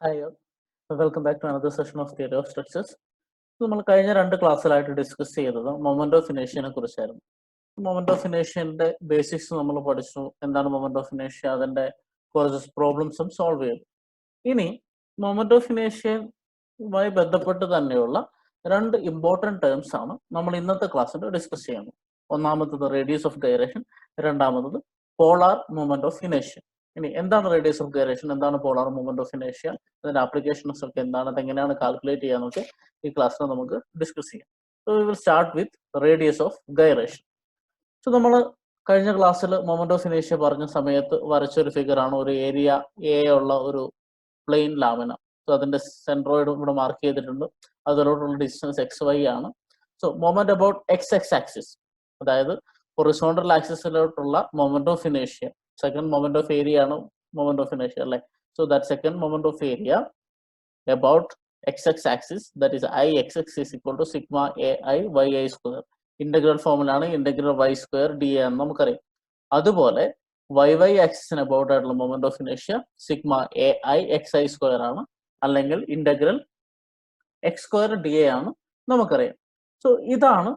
Hi, welcome back to another session of Theory of Structures. നമ്മൾ കഴിഞ്ഞ രണ്ട് ക്ലാസ്സിലായിട്ട് ഡിസ്കസ് ചെയ്തത് മൊമെന്റ് ഓഫ് ഇനേഷ്യനെ കുറിച്ചായിരുന്നു. മൊമെന്റ് ഓഫ് ഇനേഷ്യന്റെ ബേസിക്സ് നമ്മൾ പഠിച്ചു. എന്താണ് മൊമെന്റ് ഓഫ് ഇനേഷ്യ, അതിന്റെ കുറച്ച് പ്രോബ്ലംസും സോൾവ് ചെയ്തു. ഇനി മൊമെന്റ് ഓഫ് ഇനേഷ്യയുമായി ബന്ധപ്പെട്ട് തന്നെയുള്ള രണ്ട് ഇമ്പോർട്ടൻറ്റ് ടേംസ് ആണ് നമ്മൾ ഇന്നത്തെ ക്ലാസ്സിൽ ഡിസ്കസ് ചെയ്യുന്നത്. ഒന്നാമത്തത് റേഡിയസ് ഓഫ് ഗൈറേഷൻ, രണ്ടാമത്തത് പോളാർ മൊമെന്റ് ഓഫ് ഇനേഷ്യ. ഇനി എന്താണ് റേഡിയസ് ഓഫ് ഗൈറേഷൻ, എന്താണ് പോളാർ മൊമെന്റ് ഓഫ് ഇനേഷ്യ, അതിന്റെ ആപ്ലിക്കേഷൻസ് ഒക്കെ എന്താണ്, അതെങ്ങനെയാണ് കാൽക്കുലേറ്റ് ചെയ്യാന്നൊക്കെ ഈ ക്ലാസ്സിൽ നമുക്ക് ഡിസ്കസ് ചെയ്യാം. So we will start with radius of gyration. So നമ്മൾ കഴിഞ്ഞ ക്ലാസ്സിൽ മൊമെന്റ് ഓഫ് ഇനേഷ്യ പറഞ്ഞ സമയത്ത് വരച്ചൊരു ഫിഗറാണ് ഒരു ഏരിയ എ ഉള്ള ഒരു പ്ലെയിൻ ലാമിന. സോ അതിന്റെ സെൻട്രോയിഡ് ഇവിടെ മാർക്ക് ചെയ്തിട്ടുണ്ട്. അതിലോട്ടുള്ള ഡിസ്റ്റൻസ് എക്സ് വൈ ആണ്. So moment about X axis, അതായത് ഹൊറിസോണ്ടൽ ആക്സിസിലോട്ടുള്ള മൊമെന്റ് ഓഫ് ഇനേഷ്യ, സെക്കൻഡ് മൊമെന്റ് ഓഫ് ഏരിയ ആണ് മൊമെന്റ് ഓഫ് ഇനേഷ്യ അല്ലേ. So that second moment of area about xx axis, that is ixx is equal to sigma ai yi square. Integral ഫോമിലാണ് integral y square D A എന്ന് നമുക്കറിയാം. അതുപോലെ y ആക്സിസിന് about ആയിട്ടുള്ള moment of ഇനേഷ്യ sigma A I X I square ആണ്, അല്ലെങ്കിൽ integral X square D A ആണ് നമുക്കറിയാം. സോ ഇതാണ്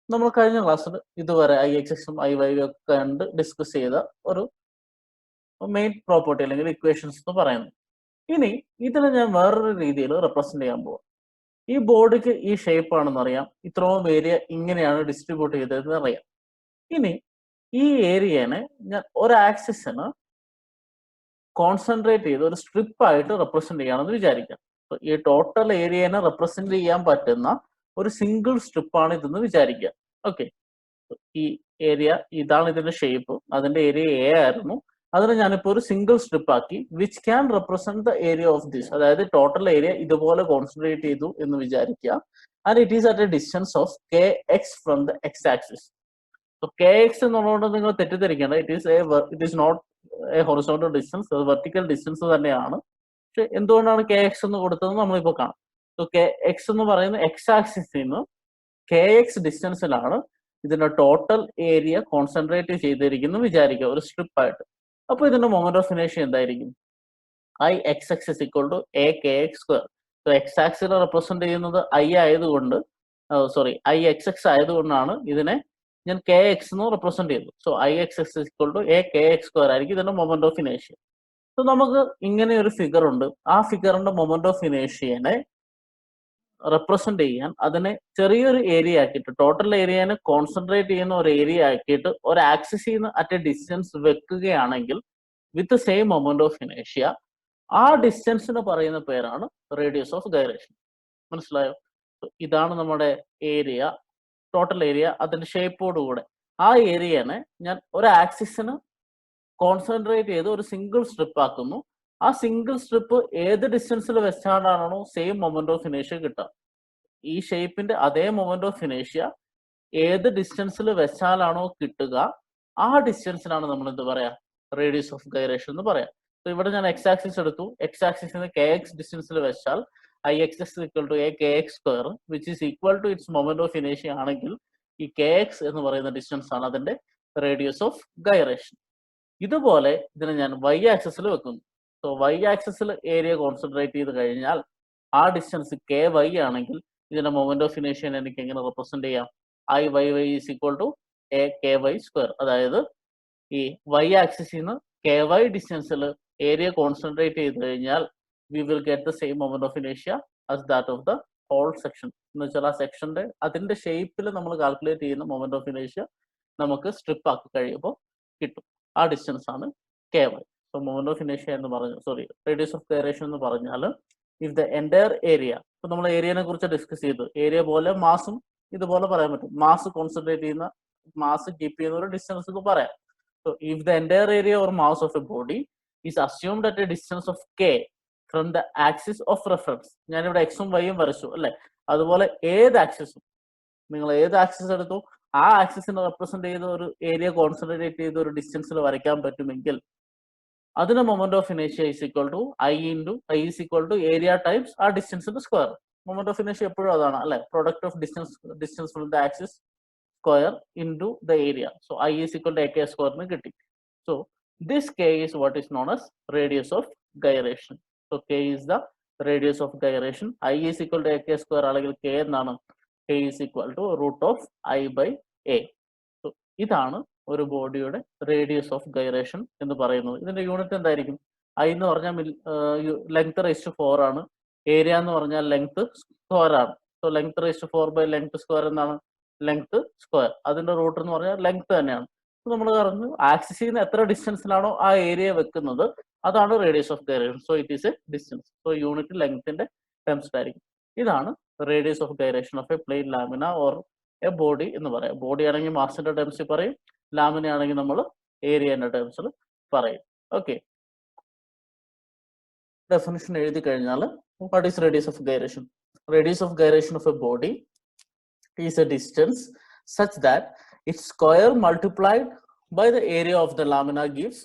നമ്മൾ കഴിഞ്ഞ ക്ലാസ്സിൽ ഇതുവരെ ഐ എക്സ് എക്സും ഐ വൈ ഒക്കെ കണ്ട് ഡിസ്കസ് ചെയ്ത ഒരു മെയിൻ പ്രോപ്പർട്ടി അല്ലെങ്കിൽ ഇക്വേഷൻസ് എന്ന് പറയുന്നത്. ഇനി ഇതിനെ ഞാൻ വേറൊരു രീതിയിൽ റെപ്രസെന്റ് ചെയ്യാൻ പോവാം. ഈ ബോർഡിക്ക് ഈ ഷേപ്പ് ആണെന്ന് അറിയാം, ഇത്രയും ഏരിയ ഇങ്ങനെയാണ് ഡിസ്ട്രിബ്യൂട്ട് ചെയ്തതെന്ന് അറിയാം. ഇനി ഈ ഏരിയനെ ഞാൻ ഒരു ആക്സിസിന് കോൺസെൻട്രേറ്റ് ചെയ്ത് ഒരു സ്ട്രിപ്പ് ആയിട്ട് റെപ്രസെന്റ് ചെയ്യാമെന്ന് വിചാരിക്കാം. ഈ ടോട്ടൽ ഏരിയനെ റെപ്രസെന്റ് ചെയ്യാൻ പറ്റുന്ന ഒരു സിംഗിൾ സ്ട്രിപ്പാണ് ഇതെന്ന് വിചാരിക്കുക. ഓക്കെ, ഈ ഏരിയ ഇതാണ് ഇതിന്റെ ഷേപ്പ്, അതിന്റെ ഏരിയ എ ആയിരുന്നു. അതിന് ഞാനിപ്പോൾ ഒരു സിംഗിൾ സ്ട്രിപ്പ് ആക്കി, which can represent the area of this, അതായത് ടോട്ടൽ ഏരിയ ഇതുപോലെ കോൺസെൻട്രേറ്റ് ചെയ്തു എന്ന് വിചാരിക്കുക. And it is at a distance of K X from the X axis. K X എന്നുള്ളത് നിങ്ങൾ തെറ്റിദ്ധരിക്കേണ്ട, it is not a horizontal distance, അത് vertical distance തന്നെയാണ്. പക്ഷെ എന്തുകൊണ്ടാണ് കെ എക്സ് എന്ന് കൊടുത്തത് നമ്മളിപ്പോൾ കാണാം. സോ കെ എക്സ് എന്ന് പറയുന്ന എക്സ് ആക്സിസിൽ നിന്ന് കെ എക്സ് ഡിസ്റ്റൻസിലാണ് ഇതിന്റെ ടോട്ടൽ ഏരിയ കോൺസെൻട്രേറ്റ് ചെയ്തിരിക്കുന്നു വിചാരിക്കുക ഒരു സ്ട്രിപ്പ് ആയിട്ട്. അപ്പോൾ ഇതിന്റെ മൊമെന്റ് ഓഫ് ഇനേഷ്യ എന്തായിരിക്കും? I X X is equal to A K X square. So X axis represent ചെയ്യുന്നത് ഐ ആയതുകൊണ്ട്, ഐ എക്സ് എക്സ് ആയതുകൊണ്ടാണ് ഇതിനെ ഞാൻ കെ എക്സ് എന്ന് റെപ്രസെന്റ് ചെയ്തു. So I X X is equal to A K X square ആയിരിക്കും ഇതിന്റെ moment of ഇനേഷ്യ. സോ നമുക്ക് ഇങ്ങനെ ഒരു ഫിഗർ ഉണ്ട്. ആ ഫിഗറിന്റെ മൊമെന്റ് ഓഫ് ഇനേഷ്യനെ റെപ്രസെന്റ് ചെയ്യാൻ അതിനെ ചെറിയൊരു ഏരിയ ആക്കിയിട്ട്, ടോട്ടൽ ഏരിയനെ കോൺസെൻട്രേറ്റ് ചെയ്യുന്ന ഒരു ഏരിയ ആക്കിയിട്ട് ഒരു ആക്സിസിൽ നിന്ന് അറ്റ് എ ഡിസ്റ്റൻസ് വെക്കുകയാണെങ്കിൽ വിത്ത് സെയിം മൊമെന്റ് ഓഫ് ഇനേഷ്യ, ആ ഡിസ്റ്റൻസിന് പറയുന്ന പേരാണ് റേഡിയസ് ഓഫ് ഗൈറേഷൻ. മനസ്സിലായോ? ഇതാണ് നമ്മുടെ ഏരിയ, ടോട്ടൽ ഏരിയ, അതിന്റെ ഷേപ്പോടുകൂടെ ആ ഏരിയനെ ഞാൻ ഒരു ആക്സിസിന് കോൺസെൻട്രേറ്റ് ചെയ്ത് ഒരു സിംഗിൾ സ്ട്രിപ്പ് ആക്കുന്നു. ആ സിംഗിൾ സ്ട്രിപ്പ് ഏത് ഡിസ്റ്റൻസിൽ വെച്ചാലാണോ സെയിം മൊമെന്റ് ഓഫ് ഇനേഷ്യ കിട്ടുക, ഈ ഷേപ്പിന്റെ അതേ മൊമെന്റ് ഓഫ് ഇനേഷ്യ ഏത് ഡിസ്റ്റൻസിൽ വെച്ചാലാണോ കിട്ടുക, ആ ഡിസ്റ്റൻസിനാണ് നമ്മൾ എന്ത് പറയാ, റേഡിയസ് ഓഫ് ഗൈറേഷൻ എന്ന് പറയാം. സോ ഇവിടെ ഞാൻ എക്സ് ആക്സിസ് എടുത്തു, എക്സ് ആക്സിസിന് കെ എക്സ് ഡിസ്റ്റൻസിൽ വെച്ചാൽ I X X equal to A K X square which is equal to its moment of ഇനേഷ്യ ആണെങ്കിൽ ഈ കെ എക്സ് എന്ന് പറയുന്ന ഡിസ്റ്റൻസ് ആണ് അതിന്റെ റേഡിയസ് ഓഫ് ഗൈറേഷൻ. ഇതുപോലെ ഇതിനെ ഞാൻ വൈ ആക്സിസിൽ വെക്കുന്നു. സോ വൈ ആക്സിസിൽ ഏരിയ കോൺസെൻട്രേറ്റ് ചെയ്ത് കഴിഞ്ഞാൽ ആ ഡിസ്റ്റൻസ് കെ വൈ ആണെങ്കിൽ ഇതിന്റെ മൊമെന്റ് ഓഫ് ഇനേഷ്യനെ എനിക്ക് എങ്ങനെ റെപ്രസെന്റ് ചെയ്യാം? I Y Y is equal to A K Y square. അതായത് ഈ വൈ ആക്സിസിൽ നിന്ന് കെ വൈ ഡിസ്റ്റൻസിൽ ഏരിയ കോൺസെൻട്രേറ്റ് ചെയ്ത് കഴിഞ്ഞാൽ we will get the same moment of ഇനേഷ്യ as that of the whole section. എന്ന് വെച്ചാൽ ആ സെക്ഷന്റെ അതിന്റെ ഷേപ്പിൽ നമ്മൾ കാൽക്കുലേറ്റ് ചെയ്യുന്ന മൊമെന്റ് ഓഫ് ഇനേഷ്യ നമുക്ക് സ്ട്രിപ്പ് ആക്കി കഴിയുമ്പോൾ കിട്ടും. ആ ഡിസ്റ്റൻസ് ആണ് K Y. So moment of ഇനേഷ്യ എന്ന് പറഞ്ഞു, റേഡിയസ് ഓഫ് ഗൈറേഷൻ എന്ന് പറഞ്ഞാൽ ഇഫ് ദ എൻറ്റയർ ഏരിയ, ഇപ്പൊ നമ്മൾ ഏരിയനെ കുറിച്ച് ഡിസ്കസ് ചെയ്തു, ഏരിയ പോലെ മാസും ഇതുപോലെ പറയാൻ പറ്റും. മാസ് കോൺസെൻട്രേറ്റ് ചെയ്യുന്ന, മാസ് കീപ്പ് ചെയ്യുന്ന ഒരു ഡിസ്റ്റൻസ് എന്ന് പറയാം. So if the entire area or mass of A body is assumed at a distance of K from the axis of reference. ഞാനിവിടെ എക്സും വൈയും വരച്ചു അല്ലെ, അതുപോലെ ഏത് ആക്സിസും, നിങ്ങൾ ഏത് ആക്സിസ് എടുത്തു ആ ആക്സിസിനെ റെപ്രസെന്റ് ചെയ്ത ഒരു ഏരിയ കോൺസെൻട്രേറ്റ് ചെയ്ത ഒരു ഡിസ്റ്റൻസിൽ വരയ്ക്കാൻ പറ്റുമെങ്കിൽ അതിന് മൊമെന്റ് ഓഫ് ഇനേഷ്യ is equal to I into I is equal to area times ആ ഡിസ്റ്റൻസിന്റെ സ്ക്വയർ. മൊമെന്റ് ഓഫ് ഇനേഷ്യ എപ്പോഴും അതാണ് അല്ലെ, product of distance from the axis square into the area. So I is equal to A K സ്ക്വയറിന് കിട്ടി. So this K is what is known as radius of gyration. So k is the radius of gyration. I is equal to ak square അല്ലെങ്കിൽ k എന്നാണ്. K is equal to root of I by a. So ഇതാണ് ഒരു ബോഡിയുടെ radius of gyration എന്ന് പറയുന്നത്. ഇതിന്റെ unit എന്തായിരിക്കും? I എന്ന് പറഞ്ഞാൽ ലെങ്ത് റേസ് ടു 4 ആണ്. ഏരിയ എന്ന് പറഞ്ഞാൽ ലെങ്ത് സ്ക്വയർ ആണ്. So length raise to 4 by length square എന്നാണ് ലെങ്ത് സ്ക്വയർ. അതിന്റെ റൂട്ട് എന്ന് പറഞ്ഞാൽ ലെങ്ത് തന്നെയാണ്. നമ്മൾ പറഞ്ഞു ആക്സിസിൽ നിന്ന് എത്ര ഡിസ്റ്റൻസിലാണോ ആ ഏരിയ വെക്കുന്നത് അതാണ് radius of gyration. So it is a distance. So unit ലെങ്ത്തിന്റെ ടേംസിലായിരിക്കും. ഇതാണ് radius of gyration of a plane lamina or a body എന്ന് പറയാം. ബോഡി ആണെങ്കിൽ മാസിന്റെ ടേംസിൽ പറയും, ലാമിന ആണെങ്കിൽ നമ്മൾ ഏരിയന്റെ ടേംസിൽ പറയും. ഓക്കെ, ഡെഫിനിഷൻ എഴുതി കഴിഞ്ഞാൽ what is radius of gyration? Radius of gyration of A body is a distance such that its square multiplied by the area of the lamina gives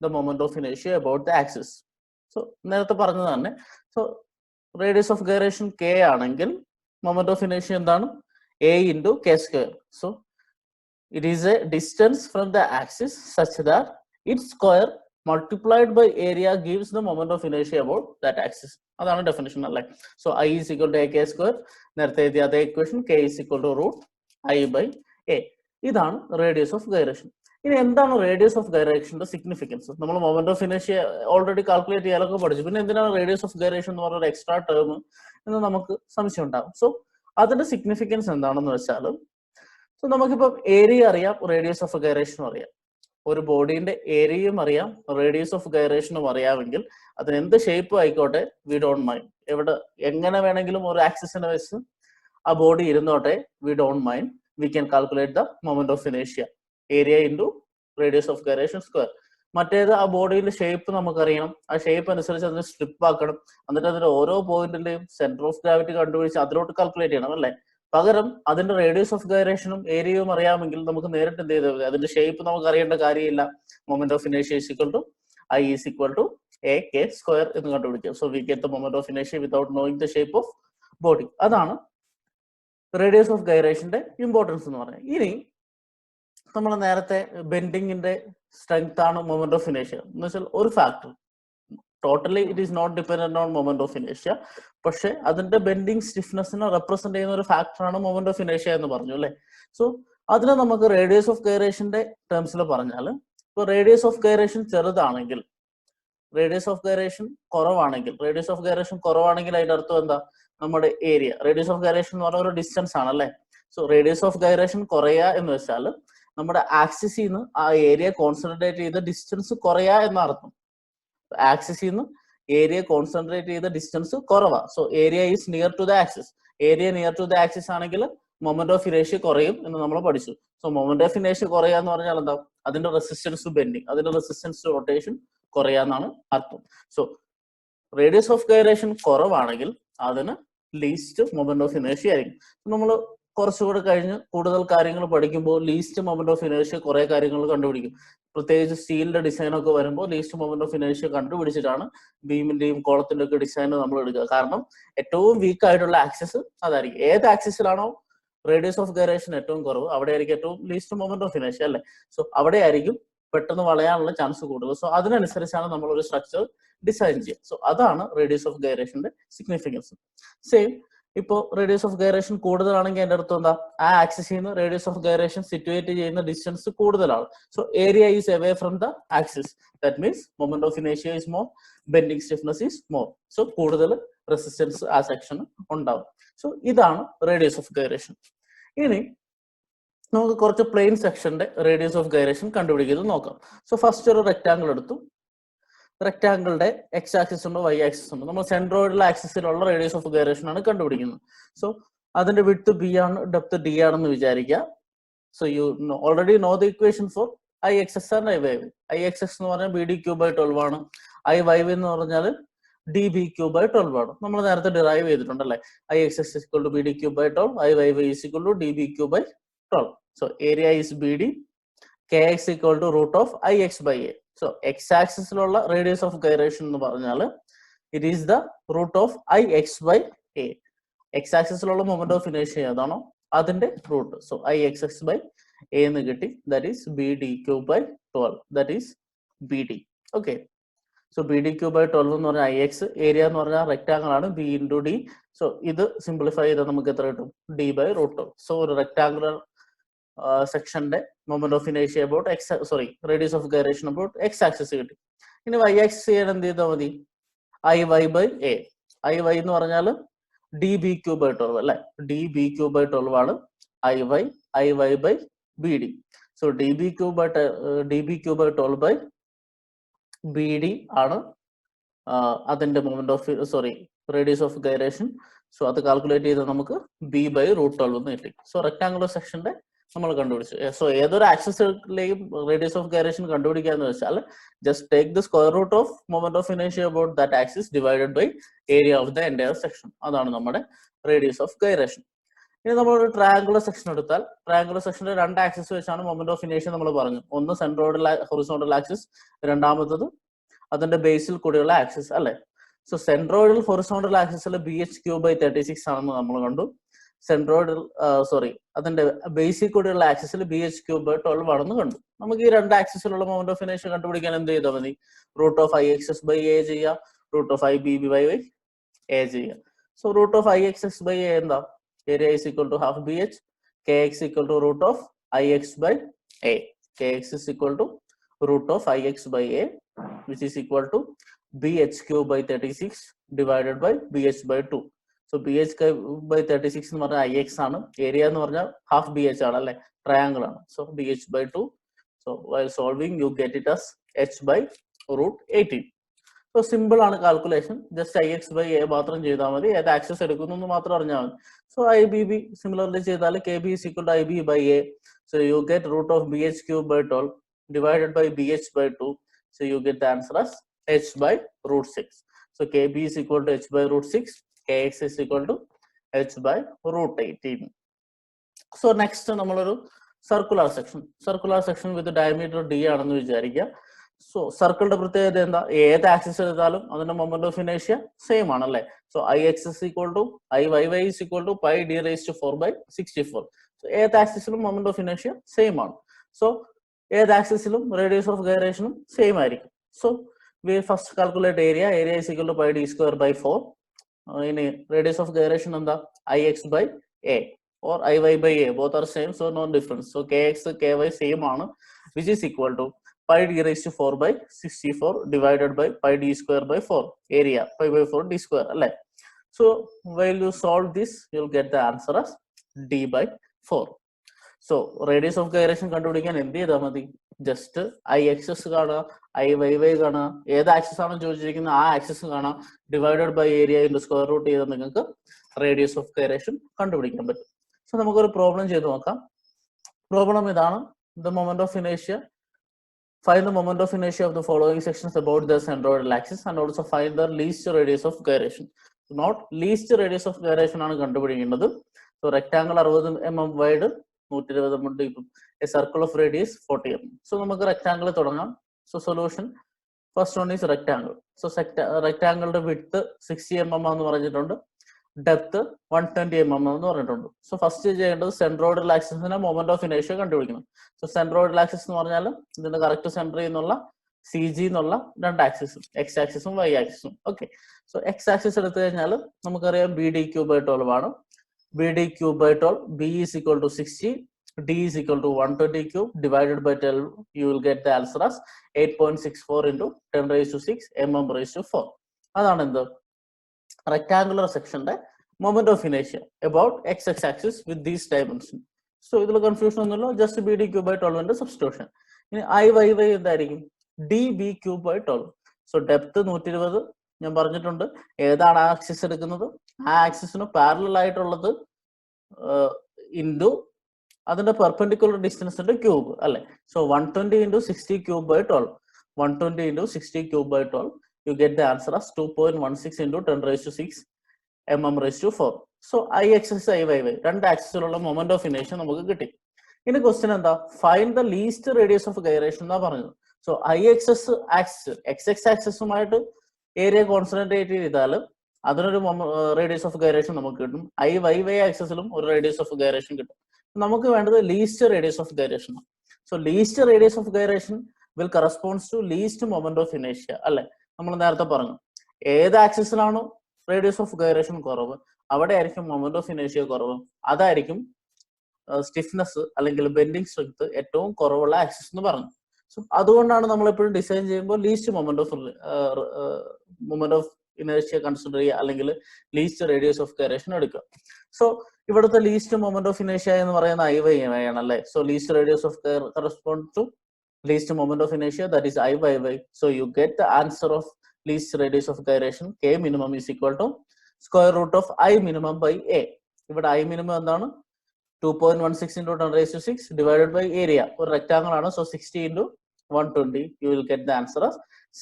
the moment of inertia about the axis. So നേരത്തെ പറഞ്ഞത് തന്നെ. So radius of gyration k ആണെങ്കിൽ moment of inertia എന്താണ്? a into k square. So it is a distance from the axis such that its square multiplied by area gives the moment of inertia about that axis. അതാണ് definition അല്ലേ? So I is equal to A K square, നേരത്തെ എഴുതിയ അതേ equation, K is equal to root I by A. ഇതാണ് radius of gyration. ഇനി എന്താണ് radius of ഗൈറേഷന്റെ significance? നമ്മൾ മൊമെന്റ് ഓഫ് ഇനേഷ്യ ഓൾറെഡി കാൽക്കുലേറ്റ് ചെയ്യാനൊക്കെ പഠിച്ചു. പിന്നെ എന്തിനാണ് റേഡിയസ് ഓഫ് ഗൈറേഷൻ എന്ന് പറഞ്ഞ ഒരു എക്സ്ട്രാ ടേം എന്ന് നമുക്ക് സംശയം ഉണ്ടാകും. സോ അതിന്റെ സിഗ്നിഫിക്കൻസ് എന്താണെന്ന് വെച്ചാൽ, സോ നമുക്കിപ്പം ഏരിയ അറിയാം, റേഡിയസ് ഓഫ് ഗൈറേഷനും അറിയാം. ഒരു ബോഡീന്റെ ഏരിയയും അറിയാം, റേഡിയസ് ഓഫ് ഗൈറേഷനും അറിയാമെങ്കിൽ അതിന് എന്ത് ഷേപ്പ് ആയിക്കോട്ടെ, വി ഡോണ്ട് മൈൻഡ്. എവിടെ എങ്ങനെ വേണമെങ്കിലും ഒരു ആക്സിസിനെ വെച്ച് ആ ബോഡി ഇരുന്നോട്ടെ, we don't mind. We can calculate the moment of ഇനേഷ്യ, area into radius of gyration square. മറ്റേത് ആ ബോഡിയുടെ ഷേപ്പ് നമുക്കറിയണം, ആ ഷേപ്പ് അനുസരിച്ച് അതിന് സ്ട്രിപ്പ് ആക്കണം, എന്നിട്ട് അതിന്റെ ഓരോ പോയിന്റിന്റെയും സെന്റർ ഓഫ് ഗ്രാവിറ്റി കണ്ടുപിടിച്ച് അതിലോട്ട് കാൽക്കുലേറ്റ് ചെയ്യണം അല്ലേ? പകരം അതിന്റെ റേഡിയസ് ഓഫ് ഗൈറേഷനും ഏരിയയും അറിയാമെങ്കിൽ നമുക്ക് നേരിട്ട് എന്ത് ചെയ്താൽ മതി, അതിന്റെ ഷേപ്പ് നമുക്ക് അറിയേണ്ട കാര്യമില്ല. മൊമെന്റ് ഓഫ് ഇനേഷ്യ is equal to I is equal to A K square എന്ന് കണ്ടുപിടിക്കാം. So we get the moment of ഇനേഷ്യ without knowing the shape of body. അതാണ് റേഡിയസ് ഓഫ് ഗൈറേഷന്റെ ഇമ്പോർട്ടൻസ് എന്ന് പറയുന്നത്. ഇനി നമ്മൾ നേരത്തെ ബെൻഡിങ്ങിന്റെ സ്ട്രെങ്ത് ആണ് മൊമെന്റ് ഓഫ് ഇനേഷ്യ എന്ന് വെച്ചാൽ ഒരു factor. Totally it is not dependent on moment of ഇനേഷ്യ, പക്ഷെ അതിന്റെ ബെൻഡിങ് സ്റ്റിഫ്നെസ്സിനെ റെപ്രസെന്റ് ചെയ്യുന്ന ഒരു ഫാക്ടറാണ് മൊമെന്റ് ഓഫ് ഇനേഷ്യ എന്ന് പറഞ്ഞു അല്ലെ? സോ അതിനെ നമുക്ക് റേഡിയസ് ഓഫ് ഗൈറേഷന്റെ ടേംസിൽ പറഞ്ഞാൽ, ഇപ്പൊ റേഡിയസ് ഓഫ് ഗൈറേഷൻ ചെറുതാണെങ്കിൽ, റേഡിയസ് ഓഫ് ഗൈറേഷൻ കുറവാണെങ്കിൽ, റേഡിയസ് ഓഫ് ഗൈറേഷൻ കുറവാണെങ്കിൽ അതിന്റെ അർത്ഥം എന്താ? നമ്മുടെ ഏരിയ. റേഡിയസ് ഓഫ് ഗൈറേഷൻ എന്ന് പറഞ്ഞ ഒരു ഡിസ്റ്റൻസ് ആണ് അല്ലെ? സോ റേഡിയസ് ഓഫ് ഗൈറേഷൻ കുറയാ എന്ന് വെച്ചാൽ നമ്മുടെ ആക്സിസിൽ നിന്ന് ആ ഏരിയ കോൺസെൻട്രേറ്റ് ചെയ്ത ഡിസ്റ്റൻസ് കുറയാ എന്ന അർത്ഥം. ആക്സിസിൽ നിന്ന് ഏരിയ കോൺസെൻട്രേറ്റ് ചെയ്ത ഡിസ്റ്റൻസ് കുറവാ. So area is near to the axis. Area near to the axis ആണെങ്കിൽ മൊമെന്റ് ഓഫ് ഇനേഷ്യ കുറയും എന്ന് നമ്മൾ പഠിച്ചു. സോ മൊമെന്റ് ഓഫ് ഇനേഷ്യ കുറയാന്ന് പറഞ്ഞാൽ എന്താ? അതിന്റെ റെസിസ്റ്റൻസ് ടു ബെൻഡിങ്, അതിന്റെ റെസിസ്റ്റൻസ് ടു റൊട്ടേഷൻ കുറയാന്നാണ് അർത്ഥം. സോ റേഡിയസ് ഓഫ് ഗൈറേഷൻ കുറവാണെങ്കിൽ അതിന് ലീസ്റ്റ് മൊമെന്റ് ഓഫ് ഇനേഷ്യ ആയിരിക്കും. നമ്മൾ കുറച്ചുകൂടെ കഴിഞ്ഞ് കൂടുതൽ കാര്യങ്ങൾ പഠിക്കുമ്പോൾ ലീസ്റ്റ് മൊമെന്റ് ഓഫ് ഇനേഷ്യ കുറെ കാര്യങ്ങൾ കണ്ടുപിടിക്കും. പ്രത്യേകിച്ച് സ്റ്റീലിന്റെ ഡിസൈൻ ഒക്കെ വരുമ്പോൾ ലീസ്റ്റ് മൊമെന്റ് ഓഫ് ഇനേഷ്യ കണ്ടുപിടിച്ചിട്ടാണ് ബീമിന്റെയും കോളത്തിന്റെ ഒക്കെ ഡിസൈൻ നമ്മൾ എടുക്കുക. കാരണം ഏറ്റവും വീക്ക് ആയിട്ടുള്ള ആക്സിസ് അതായിരിക്കും. ഏത് ആക്സിസിലാണോ റേഡിയസ് ഓഫ് ഗൈറേഷൻ ഏറ്റവും കുറവ്, അവിടെ ആയിരിക്കും ഏറ്റവും ലീസ്റ്റ് മൊമെന്റ് ഓഫ് ഇനേഷ്യ അല്ലെ? സോ അവിടെ ആയിരിക്കും പെട്ടെന്ന് വളയാനുള്ള ചാൻസ് കൂടുതൽ. സോ അതിനനുസരിച്ചാണ് നമ്മൾ ഒരു സ്ട്രക്ചർ ഡിസൈൻ ചെയ്യുക. സോ അതാണ് റേഡിയസ് ഓഫ് ഗൈറേഷന്റെ സിഗ്നിഫിക്കൻസ്. സെയിം ഇപ്പോൾ റേഡിയസ് ഓഫ് ഗൈറേഷൻ കൂടുതലാണെങ്കിൽ അതിന്റെ അർത്ഥം എന്താ? ആ ആക്സിസിൽ നിന്ന് റേഡിയസ് ഓഫ് ഗൈറേഷൻ സിറ്റുവേറ്റ് ചെയ്യുന്ന ഡിസ്റ്റൻസ് കൂടുതലാണ്. So area is away from the axis. That means moment of ഇനേഷ്യ is more, bending stiffness is more. So കൂടുതൽ റെസിസ്റ്റൻസ് ആ സെക്ഷന് ഉണ്ടാവും. സോ ഇതാണ് റേഡിയസ് ഓഫ് ഗൈറേഷൻ. ഇനി നമുക്ക് കുറച്ച് പ്ലെയിൻ സെക്ഷന്റെ റേഡിയസ് ഓഫ് ഗൈറേഷൻ കണ്ടുപിടിക്കുന്നത് നോക്കാം. സോ ഫസ്റ്റ് ഒരു റെക്ടാങ്കിൾ എടുത്തു. റെക്ടാങ്കിളിന്റെ എക്സ് ആക്സിസ് ഉണ്ട്, വൈ ആക്സിസ് ഉണ്ട്. നമ്മൾ സെൻട്രോയിഡൽ ആക്സിസിലുള്ള റേഡിയസ് ഓഫ് ഗൈറേഷൻ ആണ് കണ്ടുപിടിക്കുന്നത്. സോ അതിന്റെ വിഡ്ത്ത് ബി ആണ്, ഡെപ്ത് ഡി ആണെന്ന് വിചാരിക്കുക. So you already know the equation for I X S and I Y V. I X S എന്ന് പറഞ്ഞാൽ ബി ഡി ക്യൂ ബൈ 12 ആണ്. ഐ വൈ വി എന്ന് പറഞ്ഞാൽ ഡി ബി ക്യൂ ബൈ 12 ആണ്. നമ്മൾ നേരത്തെ ഡിറൈവ് ചെയ്തിട്ടുണ്ട് അല്ലെ? I X S is equal to B D cube by 12, I Y V is equal to D B cube by 12. So area is BD, kx equal to root of ix by a. So x axisലുള്ള radius of gyration എന്ന് പറഞ്ഞാൽ it is the root of ix by a. x axis ലുള്ള moment of inertia ഏതാണോ അതിന്റെ root. So ixx by a എന്ന് കിട്ടി. That is bd cube by 12. That is bd. Okay. So BDQ by 12 എന്ന് പറഞ്ഞാൽ IX, area എന്ന് പറഞ്ഞാൽ rectangle ആണ് B into D. So ഇത് സിംപ്ലിഫൈ ചെയ്താൽ നമുക്ക് എത്ര കിട്ടും? D by root 12. So ഒരു റെക്ടാങ്കുലർ സെക്ഷന്റെ മൊമെന്റ് ഓഫ് ഇനേഷ്യ about radius of gyration about X axis കിട്ടി. ഇനി Y ആക്സിസ് ചെയ്യാൻ എന്ത് ചെയ്താൽ മതി? IY by A. IY എന്ന് പറഞ്ഞാൽ DBQ by 12 അല്ലെ? DBQ by 12 ആണ് IY by BD. So DBQ by 12 by BD ആണ് അതിന്റെ moment of radius of gyration. So അത് കാൽക്കുലേറ്റ് ചെയ്താൽ നമുക്ക് B by root 12 എന്ന് കിട്ടി. സോ റെക്ടാങ്കുലർ സെക്ഷന്റെ നമ്മൾ കണ്ടുപിടിച്ചു. സോ ഏതൊരു ആക്സിസിലെയും റേഡിയസ് ഓഫ് ഗൈറേഷൻ കണ്ടുപിടിക്കാന്ന് വെച്ചാൽ just take the square root of moment of ഇനേഷ്യ about that axis divided by area of the entire section. അതാണ് നമ്മുടെ റേഡിയസ് ഓഫ് ഗൈറേഷൻ. ഇനി നമ്മൾ ഒരു ട്രയാങ്കുലർ സെക്ഷൻ എടുത്താൽ ട്രയാങ്കുലർ സെക്ഷന്റെ രണ്ട് ആക്സിസ് വെച്ചാണ് മൊമെന്റ് ഓഫ് ഇനേഷ്യ നമ്മൾ പറഞ്ഞു. ഒന്ന് സെൻട്രോയിഡൽ ഹൊറിസോണ്ടൽ ആക്സിസ്, രണ്ടാമത്തത് അതിന്റെ ബേസിൽ കൂടിയുള്ള ആക്സിസ് അല്ലെ? സോ സെൻട്രോയിഡൽ ഹൊറിസോണ്ടൽ ആക്സിസിൽ BHQ by 36 ആണെന്ന് നമ്മൾ കണ്ടു. സെൻട്രോയിഡൽ അതിന്റെ ബേസിൽ കൂടിയുള്ള ആക്സിസിൽ BHQ by 12 ആണെന്ന് കണ്ടു. നമുക്ക് ഈ രണ്ട് ആക്സിസിലുള്ള മൊമെന്റ് ഓഫ് ഇനേഷ്യ കണ്ടുപിടിക്കാൻ എന്ത് ചെയ്താൽ മതി? Root of IXS by A ചെയ്യാം, root of IBB by A ചെയ്യാം. So root of IXS by A എന്താ? Area is equal to half BH, KX equal to root of IX by A. KX is equal to root of IX by A, which is equal to BHQ by 36 divided by BH by 2. So BH by 36 എന്ന് പറഞ്ഞാൽ IX ആണ്, area എന്ന് പറഞ്ഞാൽ half BH ആണ് അല്ലെ? Triangle ആണ്. So BH by 2. So while solving you get it as H by root 18. So simple ആണ് calculation. Just IX by A മാത്രം ചെയ്താൽ മതി. ഏത് ആക്സസ് എടുക്കുന്നു മാത്രം അറിഞ്ഞാൽ മതി. സോ IBB സിമിലർലി ചെയ്താൽ KB is equal to IB by A. So you get root of BHQ by 12 divided by BH by 2. So you get the answer as H by root 6. So KB is equal to H by root 6. KX is equal to H by root 18. So next നമ്മളൊരു circular section with diameter D ആണെന്ന് വിചാരിക്കുക. So സർക്കിളിന്റെ പ്രത്യേകത എന്താ? ഏത് axis എടുത്താലും അതിന്റെ moment of ഇനേഷ്യ സെയിം ആണല്ലേ? So IX is equal to IYY is equal to pi d raised to 4 by 64. So ഏത് ആക്സിസിലും മൊമെന്റ് ഓഫ് ഇനേഷ്യ സെയിം ആണ്. സോ ഏത് ആക്സിസിലും റേഡിയസ് ഓഫ് ഗൈറേഷനും സെയിം ആയിരിക്കും. So we first calculate area is equal to pi d square by 4. ഇനി radius of gyration എന്താ? IX by A or IY by A, both are same, so no difference. So KX KY same ആണ്, which is equal to pi d raised to 4 by 64 divided by pi d square by 4. Area pi by 4 d square അല്ലേ? So while you solve this, you'll get the answer as D by 4. So radius of gyration കണ്ടുപിടിക്കാൻ എന്ത് ചെയ്താൽ മതി? Just IXS കാണുക, IYY കാണുക, ഏത് axis ആണ് ചോദിച്ചിരിക്കുന്നത് ആ ആക്സിസ് കാണാം, divided by area into square root ചെയ്താൽ നിങ്ങൾക്ക് റേഡിയസ് ഓഫ് ഗൈറേഷൻ കണ്ടുപിടിക്കാൻ പറ്റും. സോ നമുക്കൊരു പ്രോബ്ലം ചെയ്ത് നോക്കാം. പ്രോബ്ലം ഇതാണ്. ദ മൊമെന്റ് ഓഫ് ഇനേഷ്യ, find the moment of inertia of the following sections about the centroidal axis and also find the least radius of gyration. Not least radius of gyration ആണ് കണ്ടുപിടിക്കേണ്ടത്. So rectangle 60 mm wide, 120 mm deep, a circle of radius 40 mm. So നമുക്ക് rectangle തുടങ്ങാം. So solution, first one is rectangle. So rectangle width 60 mm എന്ന് പറഞ്ഞിട്ടുണ്ട്, depth 120 mm എന്ന് പറഞ്ഞിട്ടുണ്ട്. So first ചെയ്യേണ്ടത് centroidal ആക്സിസിന്റെ moment of ഇനേഷ്യ കണ്ടുപിടിക്കണം. സോ സെൻട്രോയിഡൽ ആക്സിസ് എന്ന് പറഞ്ഞാൽ ഇതിന്റെ കറക്റ്റ് സെന്ററിൽ നിന്നുള്ള CG എന്നുള്ള രണ്ട് ആക്സിസും, X ആക്സിസും Y ആക്സിസും. ഓക്കെ, സോ X ആക്സിസ് എടുത്തു കഴിഞ്ഞാൽ നമുക്കറിയാം BDQ by 12 ആണ്. BDQ by 12, B is equal to 60, D is equal to 120 cube divided by 12. You will get the answer as 8.64 into 10 raised to 6 mm raised to 4. അതാണ് എന്ത്? Rectangular സെക്ഷന്റെ moment of ഇനേഷ്യ about X axis with these dimension. So ഇതിൽ confusion ഒന്നുമില്ല, just BDQ by 12 substitution. ഇനി IYY എന്തായിരിക്കും? DBQ by 12. So depth 120 ഞാൻ പറഞ്ഞിട്ടുണ്ട്. ഏതാണ് ആ ആക്സിസ് എടുക്കുന്നത്? ആ ആക്സിസിന് പാരലൽ ആയിട്ടുള്ളത് ഇൻറ്റു അതിന്റെ പെർപെൻഡിക്കുലർ ഡിസ്റ്റൻസിന്റെ ക്യൂബ് അല്ലെ? So 120 into 60 cube by 12. 120 into 60 cube by 12. You get the answer as 2.16 into 10 raised to 6 mm raised to 4. So IXS IYY രണ്ട് ആക്സിസിലുള്ള മൊമെന്റ് ഓഫ് ഇനേഷ്യ നമുക്ക് കിട്ടി. ഇനി ക്വസ്റ്റ്യൻ എന്താ? Find the least radius of gyration എന്നാ പറഞ്ഞത്. So IXS axis XX ആക്സിസുമായിട്ട് area concentrate ചെയ്താൽ അതിനൊരു റേഡിയസ് ഓഫ് ഗൈറേഷൻ നമുക്ക് കിട്ടും. IYY ആക്സിസിലും ഒരു റേഡിയസ് ഓഫ് ഗൈറേഷൻ കിട്ടും. നമുക്ക് വേണ്ടത് ലീസ്റ്റ് റേഡിയസ് ഓഫ് ഗൈറേഷൻ ആണ്. So least radius of gyration will corresponds to least moment of ഇനേഷ്യ അല്ലെ? നമ്മൾ നേരത്തെ പറഞ്ഞു ഏത് ആക്സിസിലാണോ റേഡിയസ് ഓഫ് ഗൈറേഷൻ കുറവ് അവിടെ ആയിരിക്കും മൊമെന്റ് ഓഫ് ഇനേഷ്യ കുറവ്. അതായിരിക്കും സ്റ്റിഫ്നെസ് അല്ലെങ്കിൽ ബെൻഡിങ് സ്ട്രെങ്ത് ഏറ്റവും കുറവുള്ള ആക്സിസ് എന്ന് പറഞ്ഞു. സോ അതുകൊണ്ടാണ് നമ്മൾ എപ്പോഴും ഡിസൈൻ ചെയ്യുമ്പോൾ ലീസ്റ്റ് മൊമെന്റ് ഓഫ് ഇനേഷ്യ കൺസിഡർ ചെയ്യുക അല്ലെങ്കിൽ ലീസ്റ്റ് റേഡിയസ് ഓഫ് ഗൈറേഷൻ എടുക്കുക. സോ ഇവിടുത്തെ ലീസ്റ്റ് മൊമെന്റ് ഓഫ് ഇനേഷ്യ എന്ന് പറയുന്ന IY ആണ് അല്ലേ. So least radius of correspond to least moment of inertia, that is IY. So you get the answer of least radius of gyration K minimum is equal to square root of I minimum by A. ഇവിടെ I minimum എന്താണ് 2.16 into 10 raised to 6 divided by area. ഒരു rectangle ആണ്. So 60 into 120 you will get the answer as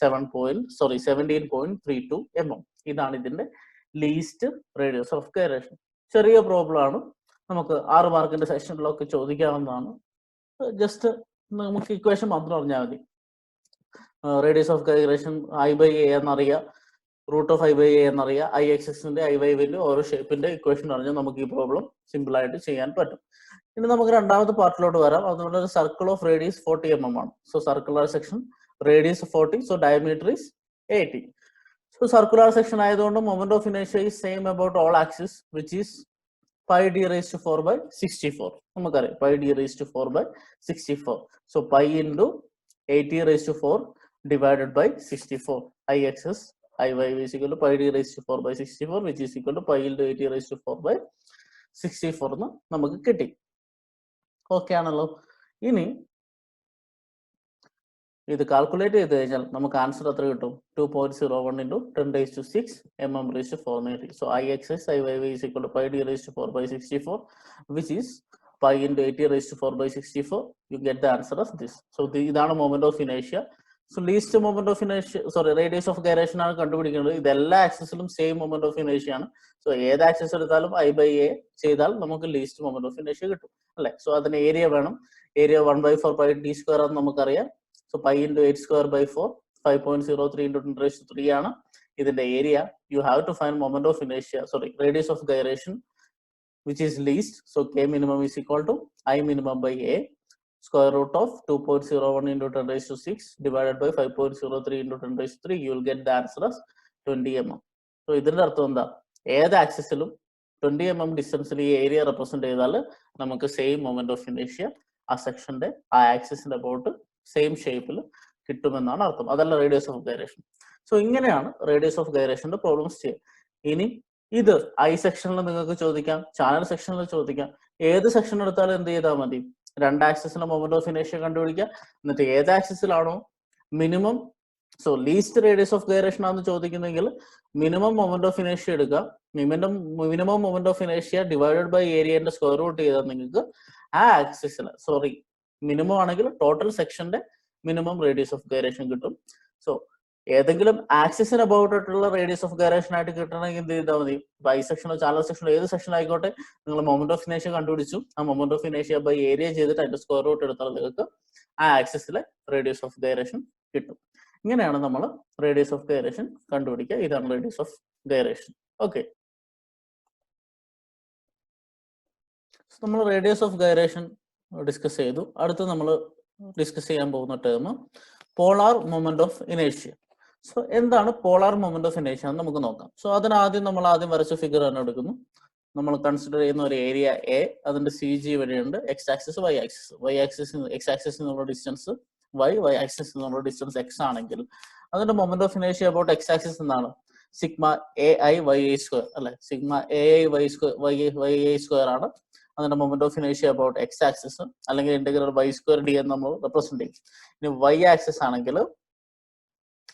17.32 mm. ഇതാണ് ഇതിന്റെ least radius of gyration. ചെറിയ problem ആണ്, നമുക്ക് 6 മാർക്കിന്റെ സെഷനിലൊക്കെ ചോദിക്കാവുന്നതാണ്. ജസ്റ്റ് നമുക്ക് ഇക്വേഷൻ മാത്രം അറിഞ്ഞാൽ മതി. റേഡിയസ് ഓഫ് ഗൈറേഷൻ I/A എന്നറിയാം, റൂട്ട് ഓഫ് I/A എന്നറിയാം, IXXന്റെ IY ഓരോ ഷേപ്പിന്റെ ഇക്വേഷൻ അറിഞ്ഞാൽ നമുക്ക് ഈ പ്രോബ്ലം സിമ്പിൾ ആയിട്ട് ചെയ്യാൻ പറ്റും. ഇനി നമുക്ക് രണ്ടാമത്തെ പാർട്ടിലോട്ട് വരാം. അതുകൊണ്ട് ഒരു സർക്കിൾ ഓഫ് റേഡിയസ് 40 mm ആണ്. So circular section radius 40, so diameter is 80. So circular section ആയതുകൊണ്ട് മൊമെന്റ് ഓഫ് ഇനേഷ്യ is same about all axis which is pi d raised to 4 by 64. നമുക്കറിയാം pi d raised to 4 by 64. So pi into 80 raised to 4 divided by 64. IXS IY is equal to pi d raised to 4 by 64 which is equal to pi into 80 raised to 4 by 64 എന്ന് നമുക്ക് കിട്ടി. Okay ആണല്ലോ. ഇനി ഇത് calculate ചെയ്ത് കഴിഞ്ഞാൽ നമുക്ക് answer എത്ര കിട്ടും? 2.01 into 10 raised to 6 mm raised to 490. So IXS IY is equal to pi d raised to 4 by 64 which is pi into 80 raised to 4 by 64. You get the answer as this. So ഇതാണ് moment of inertia. So least moment of inertia, radius of gyration ആണ് കണ്ടുപിടിക്കേണ്ടത്. ഇത് എല്ലാ ആക്സിസിലും same moment of inertia ആണ്. So ഏത് axis എടുത്താലും I/A ചെയ്താൽ നമുക്ക് ലീസ്റ്റ് moment of inertia കിട്ടും അല്ലെ. സോ അതിന് ഏരിയ വേണം. ഏരിയ 1/4 pi d square ആണെന്ന് നമുക്കറിയാം. So pi into 8 square by 4, 5.03 into 10 raised to 3 ആണ് ഇതിന്റെ area. You have to find moment of inertia, radius of gyration which is least. So K minimum is equal to I minimum by A, square root of 2.01 into 10 raised to 6 divided by 5.03 into 10 raised to 3. You will get the answer as 20 mm. So ഇതിന്റെ അർത്ഥം എന്താ? ഏത് ആക്സിസിലും 20 mm ഡിസ്റ്റൻസിൽ ഈ area represent ചെയ്താൽ നമുക്ക് same moment of ഇനേഷ്യ ആ സെക്ഷന്റെ ആ ആക്സിസിന്റെ അബൌട്ട് സെയിം ഷേപ്പിൽ കിട്ടുമെന്നാണ് അർത്ഥം. അതല്ല റേഡിയസ് ഓഫ് ഗൈറേഷൻ. സോ ഇങ്ങനെയാണ് റേഡിയസ് ഓഫ് ഗൈറേഷന്റെ പ്രോബ്ലംസ് ചെയ്യുക. ഇനി ഇത് I സെക്ഷനിൽ നിങ്ങൾക്ക് ചോദിക്കാം, ചാനൽ സെക്ഷനിൽ ചോദിക്കാം. ഏത് സെക്ഷൻ എടുത്താലും എന്ത് ചെയ്താൽ മതി? രണ്ട് ആക്സിസിന്റെ മൊമെന്റ് ഓഫ് ഇനേഷ്യ കണ്ടുപിടിക്കുക. എന്നിട്ട് ഏത് ആക്സിസിലാണോ minimum least radius of gyration ആണെന്ന് ചോദിക്കുന്നെങ്കിൽ മിനിമം മൊമെന്റ് ഓഫ് ഇനേഷ്യ എടുക്കുക. മിനിമം മൊമെന്റ് ഓഫ് ഇനേഷ്യ ഡിവൈഡഡ് ബൈ ഏരിയന്റെ സ്ക്വയർ റൂട്ട് ചെയ്താൽ നിങ്ങൾക്ക് ആ ആക്സിസിന് മിനിമം ആണെങ്കിൽ ടോട്ടൽ സെക്ഷന്റെ മിനിമം റേഡിയസ് ഓഫ് ഗൈറേഷൻ കിട്ടും. സോ ഏതെങ്കിലും ആക്സിസിന് അബൌട്ട് ആയിട്ടുള്ള റേഡിയസ് ഓഫ് ഗൈറേഷൻ ആയിട്ട് കിട്ടണമെങ്കിൽ എന്ത് ചെയ്താൽ മതി? I സെക്ഷനോ ചാനൽ സെക്ഷനോ ഏത് സെക്ഷൻ ആയിക്കോട്ടെ, നിങ്ങൾ മൊമെന്റ് ഓഫ് ഇനേഷ്യ കണ്ടുപിടിച്ചു. ആ മൊമെന്റ് ഓഫ് ഇനേഷ്യ ബൈ ഏരിയ ചെയ്തിട്ട് അതിന്റെ സ്ക്വയർ റൂട്ട് എടുത്താൽ നിങ്ങൾക്ക് ആ ആക്സിസിലെ റേഡിയസ് ഓഫ് ഗൈറേഷൻ കിട്ടും. ഇങ്ങനെയാണ് നമ്മൾ റേഡിയസ് ഓഫ് ഗൈറേഷൻ കണ്ടുപിടിക്കുക. ഇതാണ് റേഡിയസ് ഓഫ് ഗൈറേഷൻ. ഓക്കെ, നമ്മൾ റേഡിയസ് ഓഫ് ഗൈറേഷൻ ഡിസ്കസ് ചെയ്തു. അടുത്ത് നമ്മൾ ഡിസ്കസ് ചെയ്യാൻ പോകുന്ന ടേം പോളാർ മൊമെന്റ് ഓഫ് ഇനേഷ്യ. സോ എന്താണ് പോളാർ മൊമെന്റ് ഓഫ് ഇനേഷ്യ എന്ന് നമുക്ക് നോക്കാം. സോ നമ്മൾ ആദ്യം വരച്ച ഫിഗർ തന്നെ എടുക്കുന്നു. നമ്മൾ കൺസിഡർ ചെയ്യുന്ന ഒരു ഏരിയ എ, അതിന്റെ CG വരെയുണ്ട്. X axis Y axis. X axis എന്നുള്ള ഡിസ്റ്റൻസ് വൈ ആക്സിസ് എന്നുള്ള ഡിസ്റ്റൻസ് എക്സ് ആണെങ്കിൽ അതിന്റെ മൊമെന്റ് ഓഫ് ഇനേഷ്യ അബൌട്ട് എക്സ് ആക്സിസ് എന്താണ്? സിഗ്മ AI YA സ്ക്വയർ അല്ലെ. സിഗ്മ AI YA സ്ക്വയർ ആണ് അതിന്റെ മൊമെന്റ് ഓഫ് ഇനേഷ്യ അബൌട്ട് എക്സ് ആക്സിസ്, അല്ലെങ്കിൽ ഇന്റഗ്രൽ y സ്ക്വയർ d എന്ന് നമ്മൾ റെപ്രസെന്റ് ചെയ്യും. ഇനി y ആക്സിസ് ആണെങ്കിൽ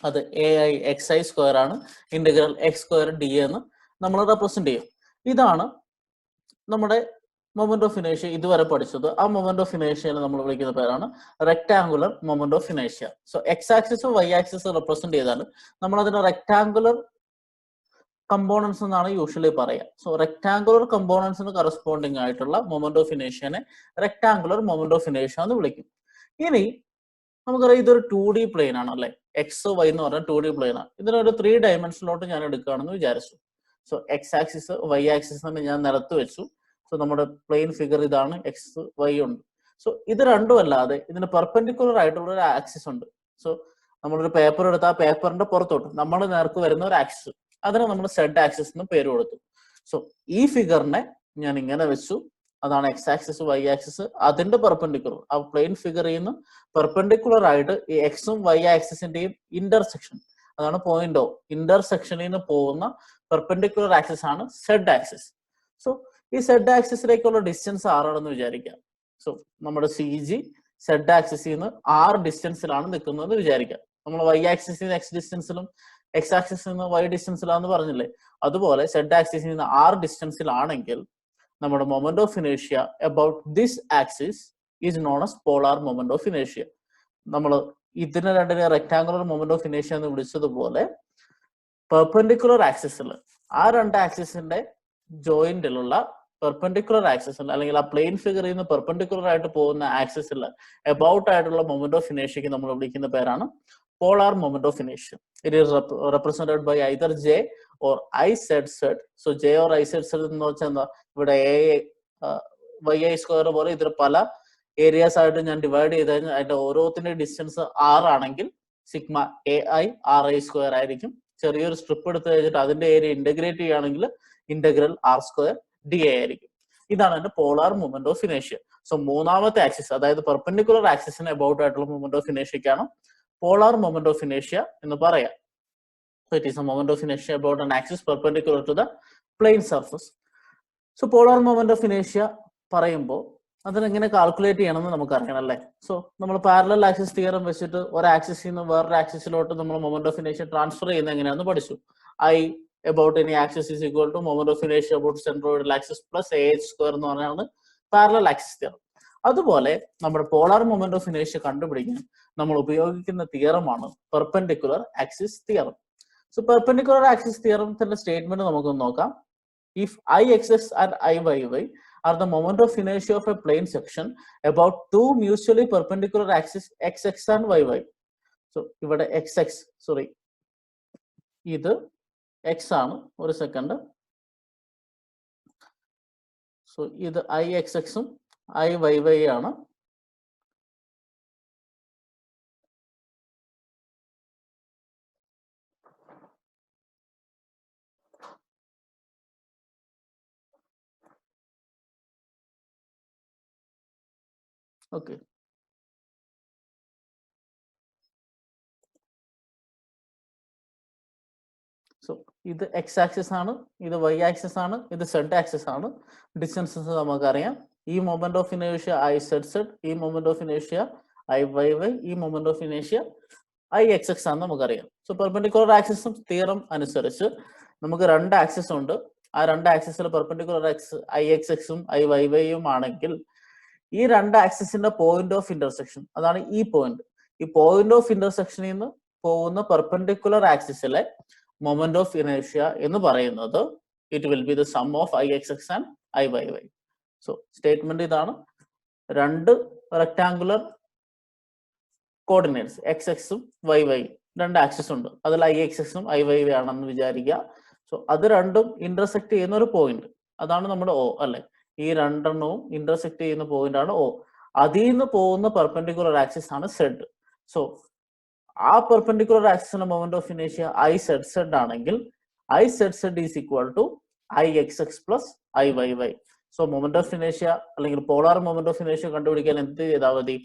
അത് AI XI സ്ക്വയർ ആണ്, ഇന്റഗ്രൽ x സ്ക്വയർ d എന്ന് നമ്മൾ റെപ്രസെന്റ് ചെയ്യും. ഇതാണ് നമ്മുടെ മൊമെന്റ് ഓഫ് ഇനേഷ്യ ഇതുവരെ പഠിച്ചത്. ആ മൊമെന്റ് ഓഫ് ഇനേഷ്യനെ നമ്മൾ വിളിക്കുന്ന പേരാണ് റെക്ടാങ്കുലർ മൊമെന്റ് ഓഫ് ഇനേഷ്യ. സോ എക്സ് ആക്സിസും വൈ ആക്സിസും റെപ്രസെന്റ് ചെയ്താൽ നമ്മൾ അതിന് റെക്ടാങ്കുലർ കമ്പോണൻസ് എന്നാണ് യൂഷ്വലി പറയുക. സോ റെക്ടാങ്കുലർ കമ്പോണൻസിന് കറസ്പോണ്ടിങ് ആയിട്ടുള്ള മൊമെന്റ് ഓഫ് ഇനേഷ്യനെ റെക്ടാങ്കുലർ മൊമെന്റ് ഓഫ് ഇനേഷ്യ എന്ന് വിളിക്കും. ഇനി നമുക്കറിയാം ഇതൊരു 2D പ്ലെയിൻ ആണ് അല്ലെ. എക്സ് വൈ എന്ന് പറഞ്ഞാൽ 2D പ്ലെയിൻ ആണ്. ഇതിനൊരു 3 ഡയമെൻഷനിലോട്ട് ഞാൻ എടുക്കുകയാണെന്ന് വിചാരിച്ചു. So X axis Y axis തന്നെ ഞാൻ നിരത്ത് വെച്ചു. സോ നമ്മുടെ പ്ലെയിൻ ഫിഗർ ഇതാണ്, എക്സ് വൈ ഉണ്ട്. സോ ഇത് രണ്ടും അല്ലാതെ ഇതിന് പെർപെൻഡിക്കുലർ ആയിട്ടുള്ള ഒരു ആക്സിസ് ഉണ്ട്. സോ നമ്മളൊരു പേപ്പർ എടുത്ത് ആ പേപ്പറിന്റെ പുറത്തോട്ട് നമ്മൾ നേർക്ക് വരുന്ന ഒരു ആക്സിസ്, അതിനെ നമ്മൾ സെഡ് ആക്സിസ് എന്ന് പേര് കൊടുത്തു. സോ ഈ ഫിഗറിനെ ഞാൻ ഇങ്ങനെ വെച്ചു, അതാണ് എക്സ് ആക്സിസ് വൈ ആക്സിസ്. അതിന്റെ പെർപെൻഡിക്കുലർ, ആ പ്ലെയിൻ ഫിഗറിൽ നിന്ന് പെർപെൻഡിക്കുലർ ആയിട്ട് ഈ എക്സും വൈ ആക്സിസിന്റെയും ഇന്റർസെക്ഷൻ, അതാണ് പോയിന്റ് ഓ, ഇന്റർസെക്ഷനിൽ നിന്ന് പോകുന്ന പെർപെൻഡിക്കുലർ ആക്സിസ് ആണ് സെഡ് ആക്സിസ്. സോ ഈ സെഡ് ആക്സിസിലേക്കുള്ള ഡിസ്റ്റൻസ് ആറാണെന്ന് വിചാരിക്കാം. സോ നമ്മുടെ സി ജി സെഡ് ആക്സിസിൽ നിന്ന് ആർ ഡിസ്റ്റൻസിലാണ് നിൽക്കുന്നതെന്ന് വിചാരിക്കാം. നമ്മൾ വൈ ആക്സിസിൽ നിന്ന് എക്സ് ഡിസ്റ്റൻസിലും എക്സ് ആക്സിസിൽ നിന്ന് വൈ ഡിസ്റ്റൻസിലാന്ന് പറഞ്ഞില്ലേ, അതുപോലെ സെഡ് ആക്സിസിൽ നിന്ന് ആർ ഡിസ്റ്റൻസിലാണെങ്കിൽ നമ്മുടെ മൊമെന്റ് ഓഫ് ഇനേഷ്യ about this axis is known as polar moment of ഇനേഷ്യ. നമ്മൾ ഇതിനെ രണ്ടിനെ റെക്ടാങ്കുലർ മൊമെന്റ് ഓഫ് ഇനേഷ്യ എന്ന് വിളിച്ചതുപോലെ പെർപെൻഡിക്കുലർ ആക്സിസിൽ, ആ രണ്ട് ആക്സിസിന്റെ ജോയിന്റിലുള്ള പെർപെൻഡിക്കുലർ ആക്സിസിൽ അല്ലെങ്കിൽ ആ പ്ലെയിൻ ഫിഗറിൽ നിന്ന് പെർപെൻഡിക്കുലർ ആയിട്ട് പോകുന്ന ആക്സിസിൽ അബൌട്ട് ആയിട്ടുള്ള മൊമെന്റ് ഓഫ് ഇനേഷ്യക്ക് നമ്മൾ വിളിക്കുന്ന പേരാണ് പോളാർ മൊമെന്റ് ഓഫ് ഇനേഷ്യ. It is represented by either J or I Z Z. So J or I Z Z എന്ന് വെച്ചാൽ എന്താ, ഇവിടെ വൈ ഐ സ്ക്വയർ പോലെ ഇതിൽ പല ഏരിയാസ് ആയിട്ട് ഞാൻ ഡിവൈഡ് ചെയ്ത് കഴിഞ്ഞാൽ അതിന്റെ ഓരോത്തിന്റെ ഡിസ്റ്റൻസ് ആർ ആണെങ്കിൽ sigma A I R I square ആയിരിക്കും. ചെറിയൊരു സ്ട്രിപ്പ് എടുത്ത് കഴിഞ്ഞിട്ട് അതിന്റെ ഏരിയ ഇന്റഗ്രേറ്റ് ചെയ്യുകയാണെങ്കിൽ integral R square D A ആയിരിക്കും. ഇതാണ് എന്റെ പോളാർ മൊമെന്റ് ഓഫ് ഇനേഷ്യ. സോ മൂന്നാമത്തെ ആക്സിസ്, അതായത് പെർപെൻഡിക്കുലർ ആക്സിസിന് അബൌട്ട് ആയിട്ടുള്ള മൊമെന്റ് ഓഫ് ഇനേഷ്യക്കാണ് പോളാർ മൊമെന്റ് ഓഫ് ഇനേഷ്യ എന്ന് പറയാം. So it is a moment of inertia about an axis perpendicular to the plane surface. So polar moment of inertia പറയുമ്പോൾ അതിനെങ്ങനെ കാൽക്കുലേറ്റ് ചെയ്യണമെന്ന് നമുക്ക് അറിയണം അല്ലേ. സോ നമ്മൾ പാരലൽ ആക്സിസ് തിയറം വെച്ചിട്ട് ഒരു ആക്സിസിൽ നിന്ന് വേറൊരു ആക്സിസിലോട്ട് നമ്മൾ മൊമെന്റ് ഓഫ് ഇനേഷ്യ ട്രാൻസ്ഫർ ചെയ്യുന്നത് എങ്ങനെയാണെന്ന് പഠിച്ചു. I about any axis is equal to moment of inertia about centroidal axis plus AH square എന്ന് പറഞ്ഞാണ് പാരലൽ ആക്സിസ് തിയറം. അതുപോലെ നമ്മുടെ പോളാർ മൊമെന്റ് ഓഫ് ഇനേഷ്യ കണ്ടുപിടിക്കാൻ നമ്മൾ ഉപയോഗിക്കുന്ന തിയറമാണ് perpendicular axis theorem. So perpendicular axis തിയറത്തിന്റെ സ്റ്റേറ്റ്മെന്റ് നമുക്കൊന്ന് നോക്കാം. If IXS and IYY are the moment of inertia of a plane section about two mutually perpendicular axes XX and YY. So ഇവിടെ XX, sorry, ഇത് X ആണ്, ഒരു second. So ഇത് IXX ഉം IYY ആണ്. ഓക്കെ, സോ ഇത് X axis ആണ്, ഇത് വൈ ആക്സിസ് ആണ്, ഇത് സെഡ് ആക്സിസ് ആണ്. ഡിസ്റ്റൻസസ് നമുക്കറിയാം. ഈ മൊമെന്റ് ഓഫ് ഇനേഷ്യ ഐ സെഡ് സെഡ്, ഈ മൊമെന്റ് ഓഫ് ഇനേഷ്യ ഐ വൈ വൈ, ഈ മൊമെന്റ് ഓഫ് ഇനേഷ്യ ഐ എക്സ് എക്സ് ആണെന്ന് നമുക്കറിയാം. സോ പെർപെൻഡിക്കുലർ ആക്സിസും തിയറം അനുസരിച്ച് നമുക്ക് രണ്ട് ആക്സിസ് ഉണ്ട്. ആ രണ്ട് ആക്സിസിൽ പെർപെൻഡിക്കുലർ ആക്സിസ് ഐ എക്സ് എക്സും ഐ വൈ വൈയും ആണെങ്കിൽ ഈ രണ്ട് ആക്സിസിന്റെ പോയിന്റ് ഓഫ് ഇന്റർസെക്ഷൻ, അതാണ് ഈ പോയിന്റ്. ഈ പോയിന്റ് ഓഫ് ഇന്റർസെക്ഷനിൽ നിന്ന് പോകുന്ന പെർപെൻഡിക്കുലർ ആക്സിസിലെ മൊമെന്റ് ഓഫ് ഇനേഷ്യ എന്ന് പറയുന്നത് it will be the sum of I X X and I Y Y. So statement ഇതാണ്. രണ്ട് റെക്ടാങ്കുലർ കോർഡിനേറ്റ്സ് എക്സ് എക്സും വൈ വൈ, രണ്ട് ആക്സിസ് ഉണ്ട്. അതിൽ ഐ എക്സ് എക്സും ഐ വൈ വൈ ആണെന്ന് വിചാരിക്കുക. സോ അത് രണ്ടും ഇന്റർസെക്ട് ചെയ്യുന്ന ഒരു പോയിന്റ്, അതാണ് നമ്മുടെ O അല്ലെ. ഈ രണ്ടെണ്ണവും ഇന്റർസെക്ട് ചെയ്യുന്ന പോയിന്റ് ആണ് O. അതിൽ നിന്ന് പോകുന്ന പെർപെൻഡിക്കുലർ ആക്സിസ് ആണ് സെഡ്. സോ ആ പെർപെൻഡിക്കുലർ ആക്സിസിന്റെ മൊമെന്റ് ഓഫ് ഇനേഷ്യ ഐ സെഡ് സെഡ് ആണെങ്കിൽ I Z Z is equal to I X X plus I Y Y. So moment of ഇനേഷ്യ അല്ലെങ്കിൽ പോളാർ മൊമെന്റ് ഓഫ് ഇനേഷ്യ കണ്ടുപിടിക്കാൻ എന്ത് ചെയ്താൽ മതി?